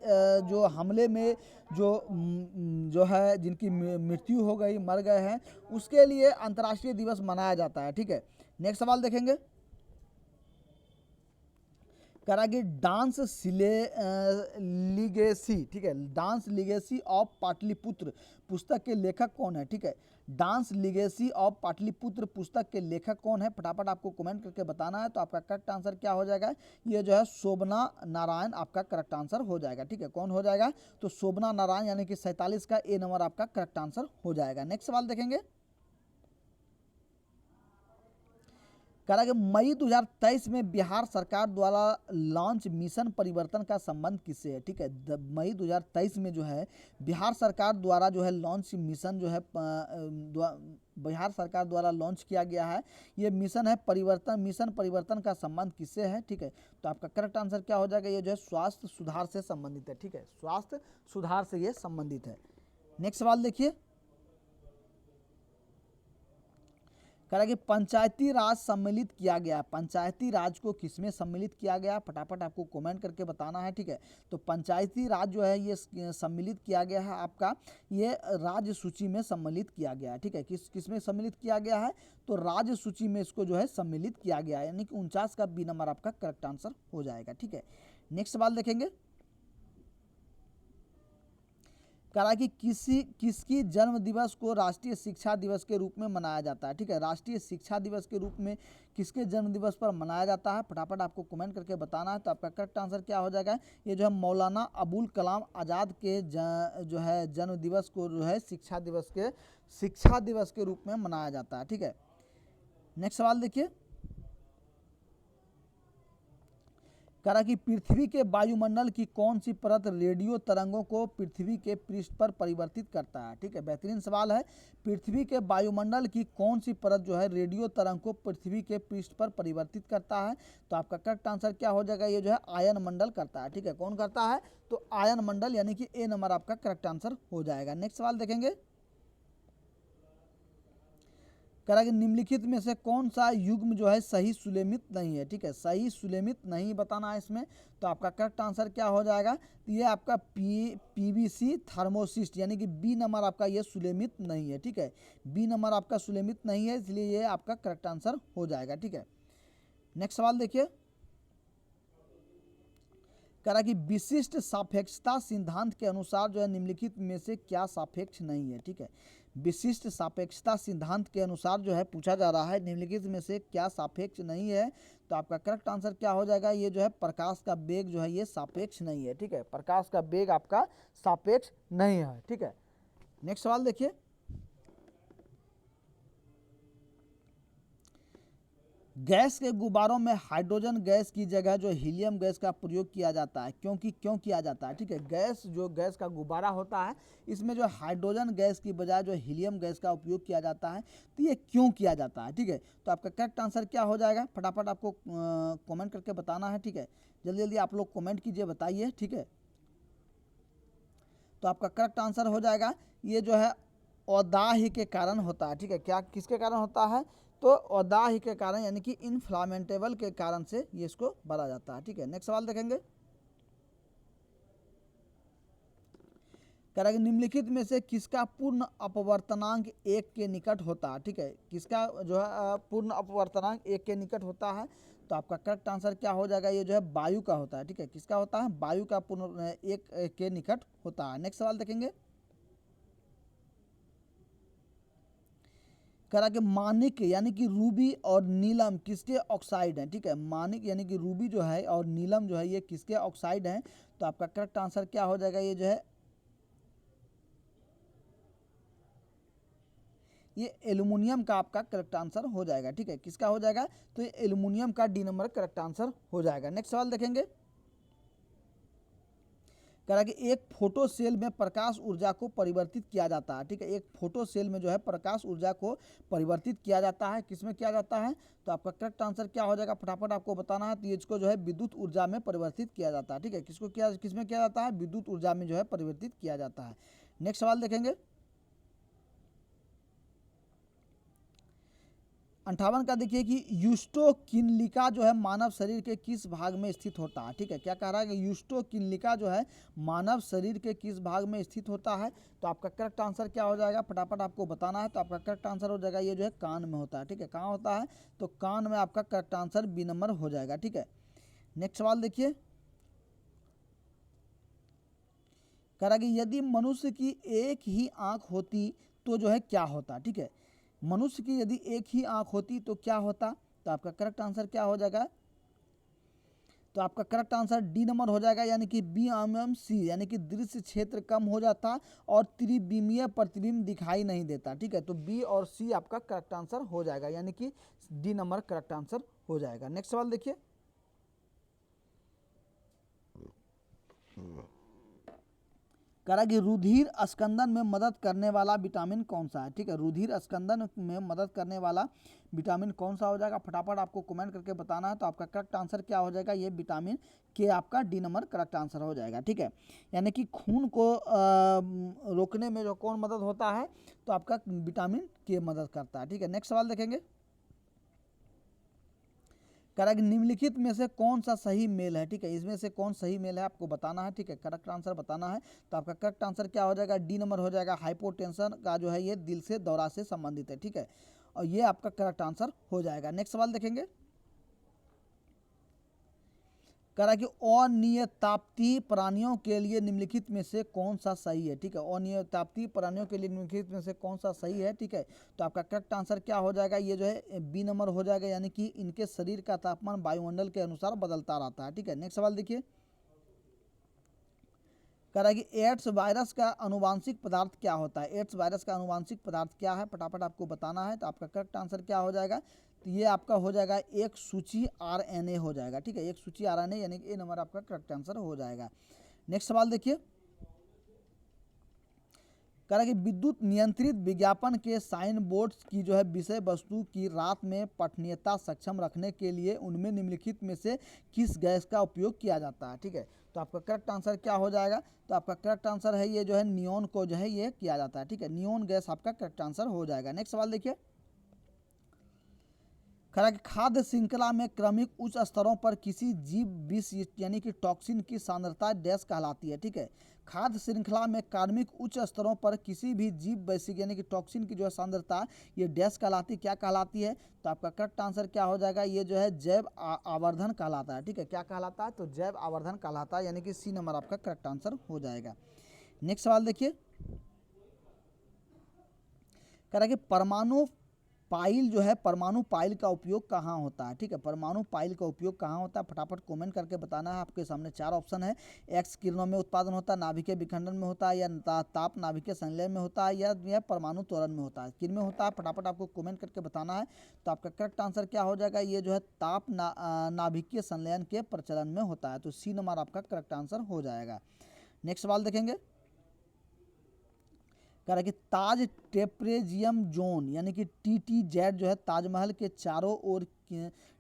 जो हमले में जो है जिनकी मृत्यु हो गई, मर गए हैं, उसके लिए अंतर्राष्ट्रीय दिवस मनाया जाता है, ठीक है। नेक्स्ट सवाल देखेंगे, कह रहा कि डांस लिगेसी, ठीक है, डांस लिगेसी ऑफ पाटलिपुत्र पुस्तक के लेखक कौन है, ठीक है, डांस लिगेसी ऑफ पाटलिपुत्र पुस्तक के लेखक कौन है, फटाफट आपको कमेंट करके बताना है, तो आपका करेक्ट आंसर क्या हो जाएगा, ये जो है शोभना नारायण आपका करेक्ट आंसर हो जाएगा, ठीक है, कौन हो जाएगा, तो शोभना नारायण, यानी कि 47 का ए नंबर आपका करेक्ट आंसर हो जाएगा। नेक्स्ट सवाल देखेंगे, कह रहा कि मई 2023 में बिहार सरकार द्वारा लॉन्च मिशन परिवर्तन का संबंध किससे है, ठीक है, मई 2023 में जो है बिहार सरकार द्वारा जो है लॉन्च मिशन जो है बिहार सरकार द्वारा लॉन्च किया गया है, ये मिशन परिवर्तन का संबंध किससे है, ठीक है, तो आपका करेक्ट आंसर क्या हो जाएगा, ये जो है स्वास्थ्य सुधार से संबंधित है, ठीक है, स्वास्थ्य सुधार से ये संबंधित है। नेक्स्ट सवाल देखिए, कह रहा कि पंचायती राज सम्मिलित किया गया, पंचायती राज को किसमें सम्मिलित किया गया, फटाफट आपको कमेंट करके बताना है, ठीक है, तो पंचायती राज जो है ये सम्मिलित किया गया है आपका ये राज्य सूची में सम्मिलित किया गया है, ठीक है, किसमें सम्मिलित किया गया है, तो राज्य सूची में इसको जो है सम्मिलित किया गया है, यानी कि 49 का बी नंबर आपका करेक्ट आंसर हो जाएगा, ठीक है। नेक्स्ट सवाल देखेंगे, कह रहा है कि किसकी जन्म दिवस को राष्ट्रीय शिक्षा दिवस के रूप में मनाया जाता है, ठीक है, राष्ट्रीय शिक्षा दिवस के रूप में किसके जन्म दिवस पर मनाया जाता है, फटाफट आपको कमेंट करके बताना है, तो आपका करेक्ट आंसर क्या हो जाएगा, ये जो है मौलाना अबुल कलाम आज़ाद के जो है जन्म दिवस को जो है शिक्षा दिवस के रूप में मनाया जाता है, ठीक है। नेक्स्ट सवाल देखिए, कह रहा कि पृथ्वी के वायुमंडल की कौन सी परत रेडियो तरंगों को पृथ्वी के पृष्ठ पर परिवर्तित करता है। ठीक है, बेहतरीन सवाल है। पृथ्वी के वायुमंडल की कौन सी परत जो है रेडियो तरंग को पृथ्वी के पृष्ठ पर परिवर्तित करता है। तो आपका करेक्ट आंसर क्या हो जाएगा, ये जो है आयन मंडल करता है। ठीक है, कौन करता है, तो आयन मंडल, यानी कि ए नंबर आपका करेक्ट आंसर हो जाएगा। नेक्स्ट सवाल देखेंगे। कह रहा है कि निम्नलिखित में से कौन सा युग्म जो है सही सुलेमित नहीं है। ठीक है, सही सुलेमित नहीं बताना है इसमें। तो आपका करेक्ट आंसर क्या हो जाएगा, तो ये आपका पीवीसी थर्मोसिस्ट, यानी कि बी नंबर आपका ये सुलेमित नहीं है। ठीक है, बी नंबर आपका सुलेमित नहीं है, इसलिए ये आपका करेक्ट आंसर हो जाएगा। ठीक है, नेक्स्ट सवाल देखिए। कह रहा कि विशिष्ट सापेक्षता सिद्धांत के अनुसार जो है निम्नलिखित में से क्या सापेक्ष नहीं है। ठीक है, विशिष्ट सापेक्षता सिद्धांत के अनुसार जो है पूछा जा रहा है निम्नलिखित में से क्या सापेक्ष नहीं है। तो आपका करेक्ट आंसर क्या हो जाएगा, ये जो है प्रकाश का वेग जो है ये सापेक्ष नहीं है। ठीक है, प्रकाश का वेग आपका सापेक्ष नहीं है। ठीक है, नेक्स्ट सवाल देखिए। गैस के गुब्बारों में हाइड्रोजन गैस की जगह जो हीलियम गैस का प्रयोग किया जाता है, क्यों किया जाता है। ठीक है, गैस का गुब्बारा होता है, इसमें जो हाइड्रोजन गैस की बजाय जो हीलियम गैस का उपयोग किया जाता है, तो ये क्यों किया जाता है। ठीक है, तो आपका करेक्ट आंसर क्या हो जाएगा, फटाफट आपको कमेंट करके बताना है। ठीक है, जल्दी जल्दी आप लोग कमेंट कीजिए, बताइए। ठीक है, तो आपका करेक्ट आंसर हो जाएगा, ये जो है औदाह्य के कारण होता है। ठीक है, क्या किसके कारण होता है, तो औदाह्य के कारण, यानी कि इनफ्लामेटेबल के कारण से ये इसको भरा जाता है। ठीक है, नेक्स्ट सवाल देखेंगे। कह रहा है कि निम्नलिखित में से किसका पूर्ण अपवर्तनांक 1 के निकट होता है। ठीक है, किसका जो है पूर्ण अपवर्तनांक 1 के निकट होता है। तो आपका करेक्ट आंसर क्या हो जाएगा, ये जो है वायु का होता है। ठीक है, किसका होता है, वायु का पूर्ण 1 के निकट होता है। नेक्स्ट सवाल देखेंगे। कह रहा कि मानिक यानी कि रूबी और नीलम किसके ऑक्साइड हैं। ठीक है, मानिक यानी कि रूबी जो है और नीलम जो है ये किसके ऑक्साइड हैं। तो आपका करेक्ट आंसर क्या हो जाएगा, ये जो है ये एल्युमिनियम का आपका करेक्ट आंसर हो जाएगा। ठीक है, किसका हो जाएगा, तो ये एल्युमिनियम का डी नंबर करेक्ट आंसर हो जाएगा। नेक्स्ट सवाल देखेंगे। कह रहा कि एक फोटो सेल में प्रकाश ऊर्जा को परिवर्तित किया जाता है। ठीक है, एक फोटो सेल में जो है प्रकाश ऊर्जा को परिवर्तित किया जाता है, किसमें किया जाता है। तो आपका करेक्ट आंसर क्या हो जाएगा, फटाफट आपको बताना है। तो इसको जो है विद्युत ऊर्जा में परिवर्तित किया जाता है। ठीक है, किसमें किया जाता है, विद्युत ऊर्जा में जो है परिवर्तित किया जाता है। नेक्स्ट सवाल देखेंगे। 58 का देखिए कि यूस्टोकिनलिका जो है मानव शरीर के किस भाग में स्थित होता है। ठीक है, क्या कह रहा है कि यूस्टोकिनलिका जो है मानव शरीर के किस भाग में स्थित होता है। तो आपका करेक्ट आंसर क्या हो जाएगा, फटाफट आपको बताना है। तो आपका करेक्ट आंसर हो जाएगा, ये जो है कान में होता है। ठीक है, कहाँ होता है, तो कान में आपका करेक्ट आंसर बी नंबर हो जाएगा। ठीक है, नेक्स्ट सवाल देखिए। कह रहा कि यदि मनुष्य की एक ही आंख होती तो जो है क्या होता। ठीक है, मनुष्य की यदि एक ही आंख होती तो क्या होता। तो आपका करेक्ट आंसर क्या हो जाएगा, तो आपका करेक्ट आंसर डी नंबर हो जाएगा, यानी कि बी एम सी, यानी कि दृश्य क्षेत्र कम हो जाता और त्रिविमीय प्रतिबिंब दिखाई नहीं देता। ठीक है, तो बी और सी आपका करेक्ट आंसर हो जाएगा, यानी कि डी नंबर करेक्ट आंसर हो जाएगा। नेक्स्ट सवाल देखिए। कह रहा कि रुधिर स्कंदन में मदद करने वाला विटामिन कौन सा है। ठीक है, रुधिर स्कंदन में मदद करने वाला विटामिन कौन सा हो जाएगा, फटाफट आपको कमेंट करके बताना है। तो आपका करेक्ट आंसर क्या हो जाएगा, ये विटामिन के आपका डी नंबर करेक्ट आंसर हो जाएगा। ठीक है, यानी कि खून को रोकने में जो कौन मदद होता है, तो आपका विटामिन के मदद करता है। ठीक है, नेक्स्ट सवाल देखेंगे। कह रहा है कि निम्नलिखित में से कौन सा सही मेल है। ठीक है, इसमें से कौन सही मेल है आपको बताना है। ठीक है, करेक्ट आंसर बताना है। तो आपका करेक्ट आंसर क्या हो जाएगा, डी नंबर हो जाएगा। हाइपोटेंशन का जो है ये दिल से दौरा से संबंधित है। ठीक है, और ये आपका करेक्ट आंसर हो जाएगा। नेक्स्ट सवाल देखेंगे। कह रहा है कि अनियताप्तीय प्राणियों के लिए निम्नलिखित में से कौन सा सही है। ठीक है, अनियताप्तीय प्राणियों के लिए निम्नलिखित में से कौन सा सही है। ठीक है, तो आपका करेक्ट आंसर क्या हो जाएगा, ये जो है बी नंबर हो जाएगा, यानी कि इनके शरीर का तापमान वायुमंडल के अनुसार बदलता रहता है। ठीक है, नेक्स्ट सवाल देखिए। कह रहा है कि एड्स वायरस का अनुवांशिक पदार्थ क्या होता है। एड्स वायरस का अनुवांशिक पदार्थ क्या है, फटाफट आपको बताना है। तो आपका करेक्ट आंसर क्या हो जाएगा, तो ये आपका हो जाएगा एक सूची RNA हो जाएगा, ठीक है, एक सूची RNA, यानी कि ए नंबर आपका करेक्ट आंसर हो जाएगा। नेक्स्ट सवाल देखिए, कह रहा है कि विद्युत नियंत्रित विज्ञापन के साइन बोर्ड्स की जो है विषय वस्तु की रात में पठनीयता सक्षम रखने के लिए उनमें निम्नलिखित में से किस गैस का उपयोग किया जाता है, ठीक है। तो आपका करेक्ट आंसर क्या हो जाएगा, तो आपका करेक्ट आंसर है ये जो है नियोन को जो है ये किया जाता है, ठीक है, नियोन गैस आपका करेक्ट आंसर हो जाएगा। नेक्स्ट सवाल देखिए, खरा कि खाद्य श्रृंखला में क्रमिक उच्च स्तरों पर किसी जीव विष यानी कि टॉक्सिन की सांद्रता डैश कहलाती है, ठीक है। खाद्य श्रृंखला में क्रमिक उच्च स्तरों पर किसी भी जीव वैश्विक यानी कि टॉक्सिन की जो है सांद्रता ये डैश कहलाती, क्या कहलाती है, तो आपका करेक्ट आंसर क्या हो जाएगा, ये जो है जैव आवर्धन कहलाता है, ठीक है, क्या कहलाता है, तो जैव आवर्धन कहलाता है, यानी कि सी नंबर आपका करेक्ट आंसर हो जाएगा। नेक्स्ट सवाल देखिए, कह रहा है कि परमाणु पाइल जो है, परमाणु पाइल का उपयोग कहाँ होता है, ठीक है, परमाणु पाइल का उपयोग कहाँ होता है, फटाफट कमेंट करके बताना है। आपके सामने 4 ऑप्शन है, एक्स किरणों में उत्पादन होता है, नाभिकीय विखंडन में होता है, या ताप नाभिकीय संलयन में होता है, या परमाणु त्वरण में होता है, किन में होता है, फटाफट आपको कमेंट करके बताना है। तो आपका करेक्ट आंसर क्या हो जाएगा, ये जो है ताप नाभिकीय संलयन के प्रचलन में होता है, तो सी नंबर आपका करेक्ट आंसर हो जाएगा। नेक्स्ट सवाल देखेंगे, कह रहा है कि ताज टेप्रेजियम जोन यानी कि TTZ जो है ताजमहल के चारों ओर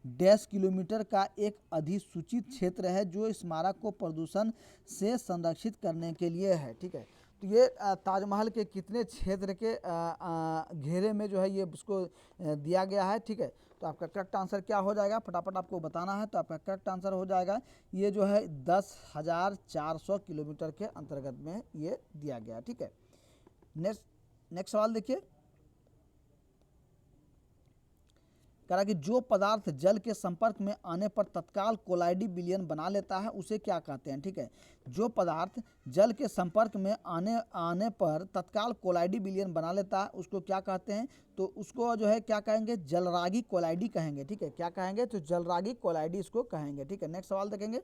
डैश किलोमीटर का एक अधिसूचित क्षेत्र है जो स्मारक को प्रदूषण से संरक्षित करने के लिए है, ठीक है। तो ये ताजमहल के कितने क्षेत्र के घेरे में जो है ये उसको दिया गया है, ठीक है। तो आपका करेक्ट आंसर क्या हो जाएगा, फटाफट आपको बताना है। तो आपका करेक्ट आंसर हो जाएगा ये जो है 10,400 किलोमीटर के अंतर्गत में ये दिया गया, ठीक है। नेक्स्ट सवाल देखिए, कह रहा कि जो पदार्थ जल के संपर्क में आने पर तत्काल कोलाइडी विलयन बना लेता है उसे क्या कहते हैं, ठीक है। जो पदार्थ जल के संपर्क में आने पर तत्काल कोलाइडी विलयन बना लेता है उसको क्या कहते हैं, तो उसको जो है क्या कहेंगे, जलरागी कोलाइडी कहेंगे, ठीक है, क्या कहेंगे, तो जलरागी कोलाइडी इसको कहेंगे, ठीक है। नेक्स्ट सवाल देखेंगे,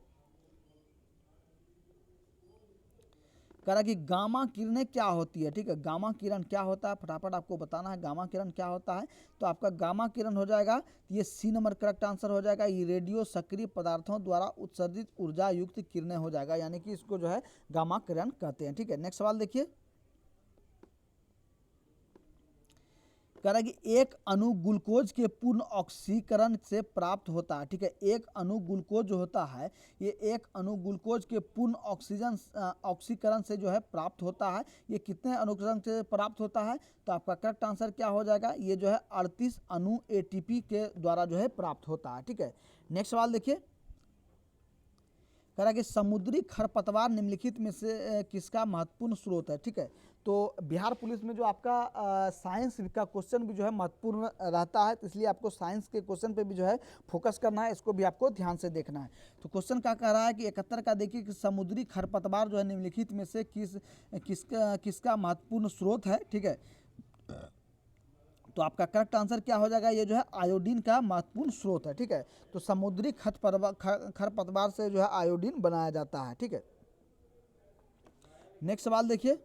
कह रहा कि गामा किरणें क्या होती है, ठीक है, गामा किरण क्या होता है, फटाफट आपको बताना है गामा किरण क्या होता है। तो आपका गामा किरण हो जाएगा, ये सी नंबर करेक्ट आंसर हो जाएगा, ये रेडियो सक्रिय पदार्थों द्वारा उत्सर्जित ऊर्जा युक्त किरणें हो जाएगा, यानी कि इसको जो है गामा किरण कहते हैं, ठीक है। नेक्स्ट सवाल देखिए, कह रहा है कि एक अणु ग्लूकोज के पूर्ण ऑक्सीकरण से प्राप्त होता है, ठीक है, एक अणु ग्लूकोज जो होता है ये एक अणु ग्लूकोज के पूर्ण ऑक्सीकरण से जो है प्राप्त होता है, ये कितने अनुकरण से प्राप्त होता है, तो आपका करेक्ट आंसर क्या हो जाएगा, ये जो है 38 अणु ATP के द्वारा जो है प्राप्त होता है, ठीक है। नेक्स्ट सवाल देखिए, कह रहा है कि समुद्री खरपतवार निम्नलिखित में से किसका महत्वपूर्ण स्रोत है, ठीक है। तो बिहार पुलिस में जो आपका साइंस का क्वेश्चन भी जो है महत्वपूर्ण रहता है, तो इसलिए आपको साइंस के क्वेश्चन पे भी जो है फोकस करना है, इसको भी आपको ध्यान से देखना है। तो क्वेश्चन क्या कह रहा है कि 71 का देखिए कि समुद्री खरपतवार जो है निम्नलिखित में से किसका महत्वपूर्ण स्रोत है, ठीक है। तो आपका करेक्ट आंसर क्या हो जाएगा, ये जो है आयोडीन का महत्वपूर्ण स्रोत है, ठीक है। तो समुद्री खरपतवार से जो है आयोडीन बनाया जाता है, ठीक है। नेक्स्ट सवाल देखिए,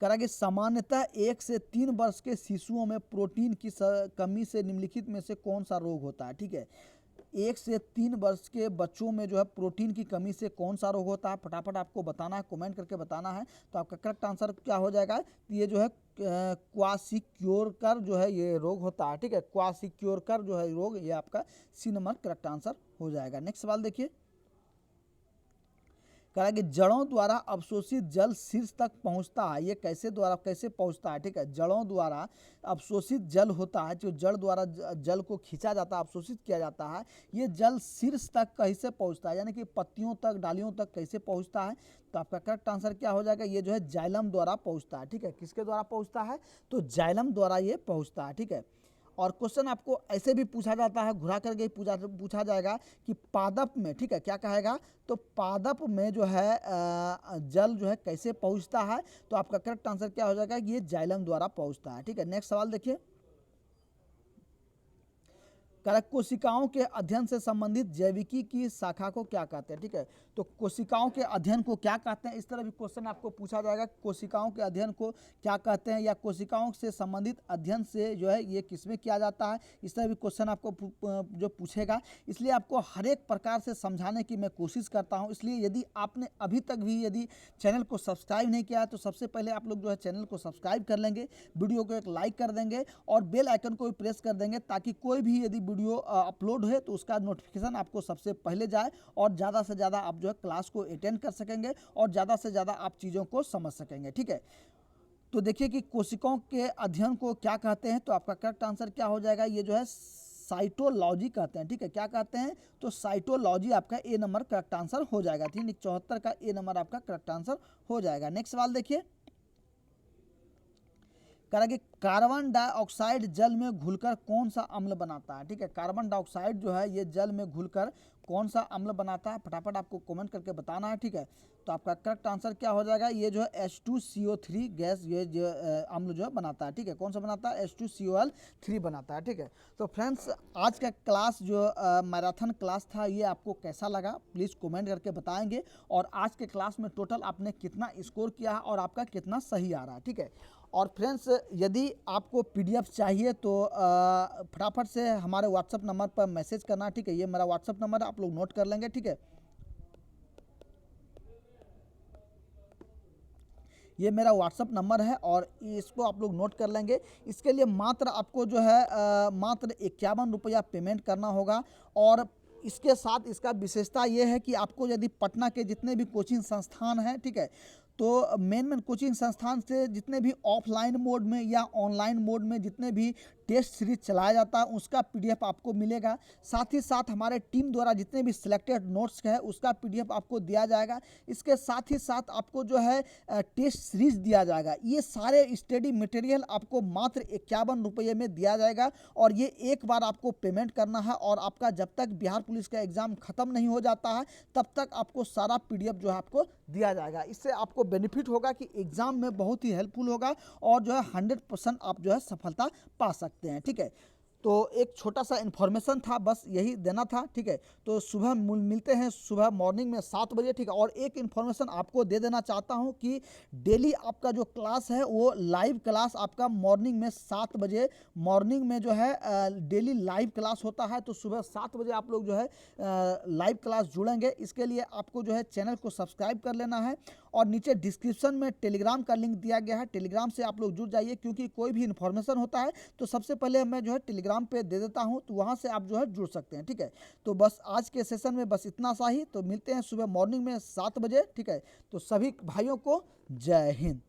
कह रहा कि सामान्यतः 1 से 3 वर्ष के शिशुओं में प्रोटीन की कमी से निम्नलिखित में से कौन सा रोग होता है, ठीक है। 1 से 3 वर्ष के बच्चों में जो है प्रोटीन की कमी से कौन सा रोग होता है, फटाफट आपको बताना है, कमेंट करके बताना है। तो आपका करेक्ट आंसर क्या हो जाएगा, ये जो है क्वाशिक्योरकर जो है ये रोग होता है, ठीक है, क्वाशिक्योरकर जो है रोग, ये आपका सी नंबर करेक्ट आंसर हो जाएगा। नेक्स्ट सवाल देखिए, कह रहा है कि जड़ों द्वारा अवशोषित जल शीर्ष तक पहुंचता है, ये कैसे पहुंचता है, ठीक है। जड़ों द्वारा अवशोषित जल होता है, जो जड़ द्वारा जल को खींचा जाता है, अवशोषित किया जाता है, ये जल शीर्ष तक कैसे पहुंचता है, यानी कि पत्तियों तक, डालियों तक कैसे पहुंचता है। तो आपका करेक्ट आंसर क्या हो जाएगा, ये जो है जाइलम द्वारा पहुंचता है, ठीक है। किसके द्वारा पहुंचता है, तो जाइलम द्वारा ये पहुंचता है, ठीक है। और क्वेश्चन आपको ऐसे भी पूछा जाता है, घुरा करके पूछा जाएगा कि पादप में, ठीक है, क्या कहेगा, तो पादप में जो है जल जो है कैसे पहुंचता है। तो आपका करेक्ट आंसर क्या हो जाएगा, कि ये जाइलम द्वारा पहुंचता है, ठीक है। नेक्स्ट सवाल देखिए, करेक्ट, कोशिकाओं के अध्ययन से संबंधित जैविकी की शाखा को क्या कहते हैं, ठीक है। तो कोशिकाओं के अध्ययन को क्या कहते हैं, इस तरह भी क्वेश्चन आपको पूछा जाएगा, कोशिकाओं के अध्ययन को क्या कहते हैं, या कोशिकाओं से संबंधित अध्ययन से जो है ये किसमें किया जाता है, इस तरह भी क्वेश्चन आपको जो पूछेगा। इसलिए आपको हर एक प्रकार से समझाने की मैं कोशिश करता हूँ। इसलिए यदि आपने अभी तक भी यदि चैनल को सब्सक्राइब नहीं किया है तो सबसे पहले आप लोग जो है चैनल को सब्सक्राइब कर लेंगे, वीडियो को एक लाइक कर देंगे और बेल आइकन को भी प्रेस कर देंगे, ताकि कोई भी यदि वीडियो अपलोड है तो उसका नोटिफिकेशन आपको सबसे पहले जाए और ज़्यादा से ज़्यादा आप जो है क्लास को अटेंड कर सकेंगे और ज़्यादा से ज़्यादा आप चीज़ों को समझ सकेंगे, ठीक है। तो देखिए कि कोशिकाओं के अध्ययन को क्या कहते हैं, तो आपका करेक्ट आंसर क्या हो जाएगा, ये जो है साइटोलॉजी कहते हैं, ठीक है। क्या कहते हैं, तो साइटोलॉजी आपका ए नंबर करेक्ट आंसर हो जाएगा, ठीक है। 74 का ए नंबर आपका करेक्ट आंसर हो जाएगा। नेक्स्ट सवाल देखिए, कह रहा है कि कार्बन डाइऑक्साइड जल में घुलकर कौन सा अम्ल बनाता है, ठीक है। कार्बन डाइऑक्साइड जो है ये जल में घुलकर कौन सा अम्ल बनाता है, फटाफट आपको कमेंट करके बताना है, ठीक है। तो आपका करेक्ट आंसर क्या हो जाएगा, ये जो है H2CO3 गैस ये जो अम्ल जो है बनाता है, ठीक है। कौन सा बनाता है, H2Cl3 बनाता है, ठीक है। तो फ्रेंड्स आज का क्लास जो मैराथन क्लास था ये आपको कैसा लगा प्लीज़ कमेंट करके बताएंगे, और आज के क्लास में टोटल आपने कितना स्कोर किया है और आपका कितना सही आ रहा है, ठीक है। और फ्रेंड्स यदि आपको पीडीएफ चाहिए तो फटाफट से हमारे व्हाट्सअप नंबर पर मैसेज करना, ठीक है। ये मेरा व्हाट्सअप नंबर है, आप लोग नोट कर लेंगे, ठीक है। ये मेरा व्हाट्सअप नंबर है और इसको आप लोग नोट कर लेंगे। इसके लिए मात्र आपको जो है मात्र 51 रुपया पेमेंट करना होगा। और इसके साथ इसका विशेषता ये है कि आपको यदि पटना के जितने भी कोचिंग संस्थान हैं, ठीक है, तो मेन कोचिंग संस्थान से जितने भी ऑफलाइन मोड में या ऑनलाइन मोड में जितने भी टेस्ट सीरीज चलाया जाता है उसका पीडीएफ आपको मिलेगा। साथ ही साथ हमारे टीम द्वारा जितने भी सिलेक्टेड नोट्स है उसका पीडीएफ आपको दिया जाएगा। इसके साथ ही साथ आपको जो है टेस्ट सीरीज दिया जाएगा। ये सारे स्टडी मटेरियल आपको मात्र 51 रुपये में दिया जाएगा और ये एक बार आपको पेमेंट करना है और आपका जब तक बिहार पुलिस का एग्ज़ाम ख़त्म नहीं हो जाता है तब तक आपको सारा पीडीएफ जो है आपको दिया जाएगा। इससे आपको बेनिफिट होगा कि एग्ज़ाम में बहुत ही हेल्पफुल होगा और जो है 100% आप जो है सफलता पा सकते हैं, ठीक है। तो एक छोटा सा इन्फॉर्मेशन था, बस यही देना था, ठीक है। तो सुबह मिलते हैं सुबह मॉर्निंग में 7 बजे, ठीक है। और एक इन्फॉर्मेशन आपको दे देना चाहता हूं कि डेली आपका जो क्लास है वो लाइव क्लास आपका मॉर्निंग में 7 बजे मॉर्निंग में जो है डेली लाइव क्लास होता है। तो सुबह 7 बजे आप लोग जो है लाइव क्लास जुड़ेंगे। इसके लिए आपको जो है चैनल को सब्सक्राइब कर लेना है और नीचे डिस्क्रिप्शन में टेलीग्राम का लिंक दिया गया है, टेलीग्राम से आप लोग जुड़ जाइए, क्योंकि कोई भी इन्फॉर्मेशन होता है तो सबसे पहले मैं जो है टेलीग्राम पे दे देता हूं, तो वहां से आप जो है जुड़ सकते हैं, ठीक है। तो बस आज के सेशन में बस इतना सा ही। तो मिलते हैं सुबह मॉर्निंग में 7 बजे, ठीक है। तो सभी भाइयों को जय हिंद।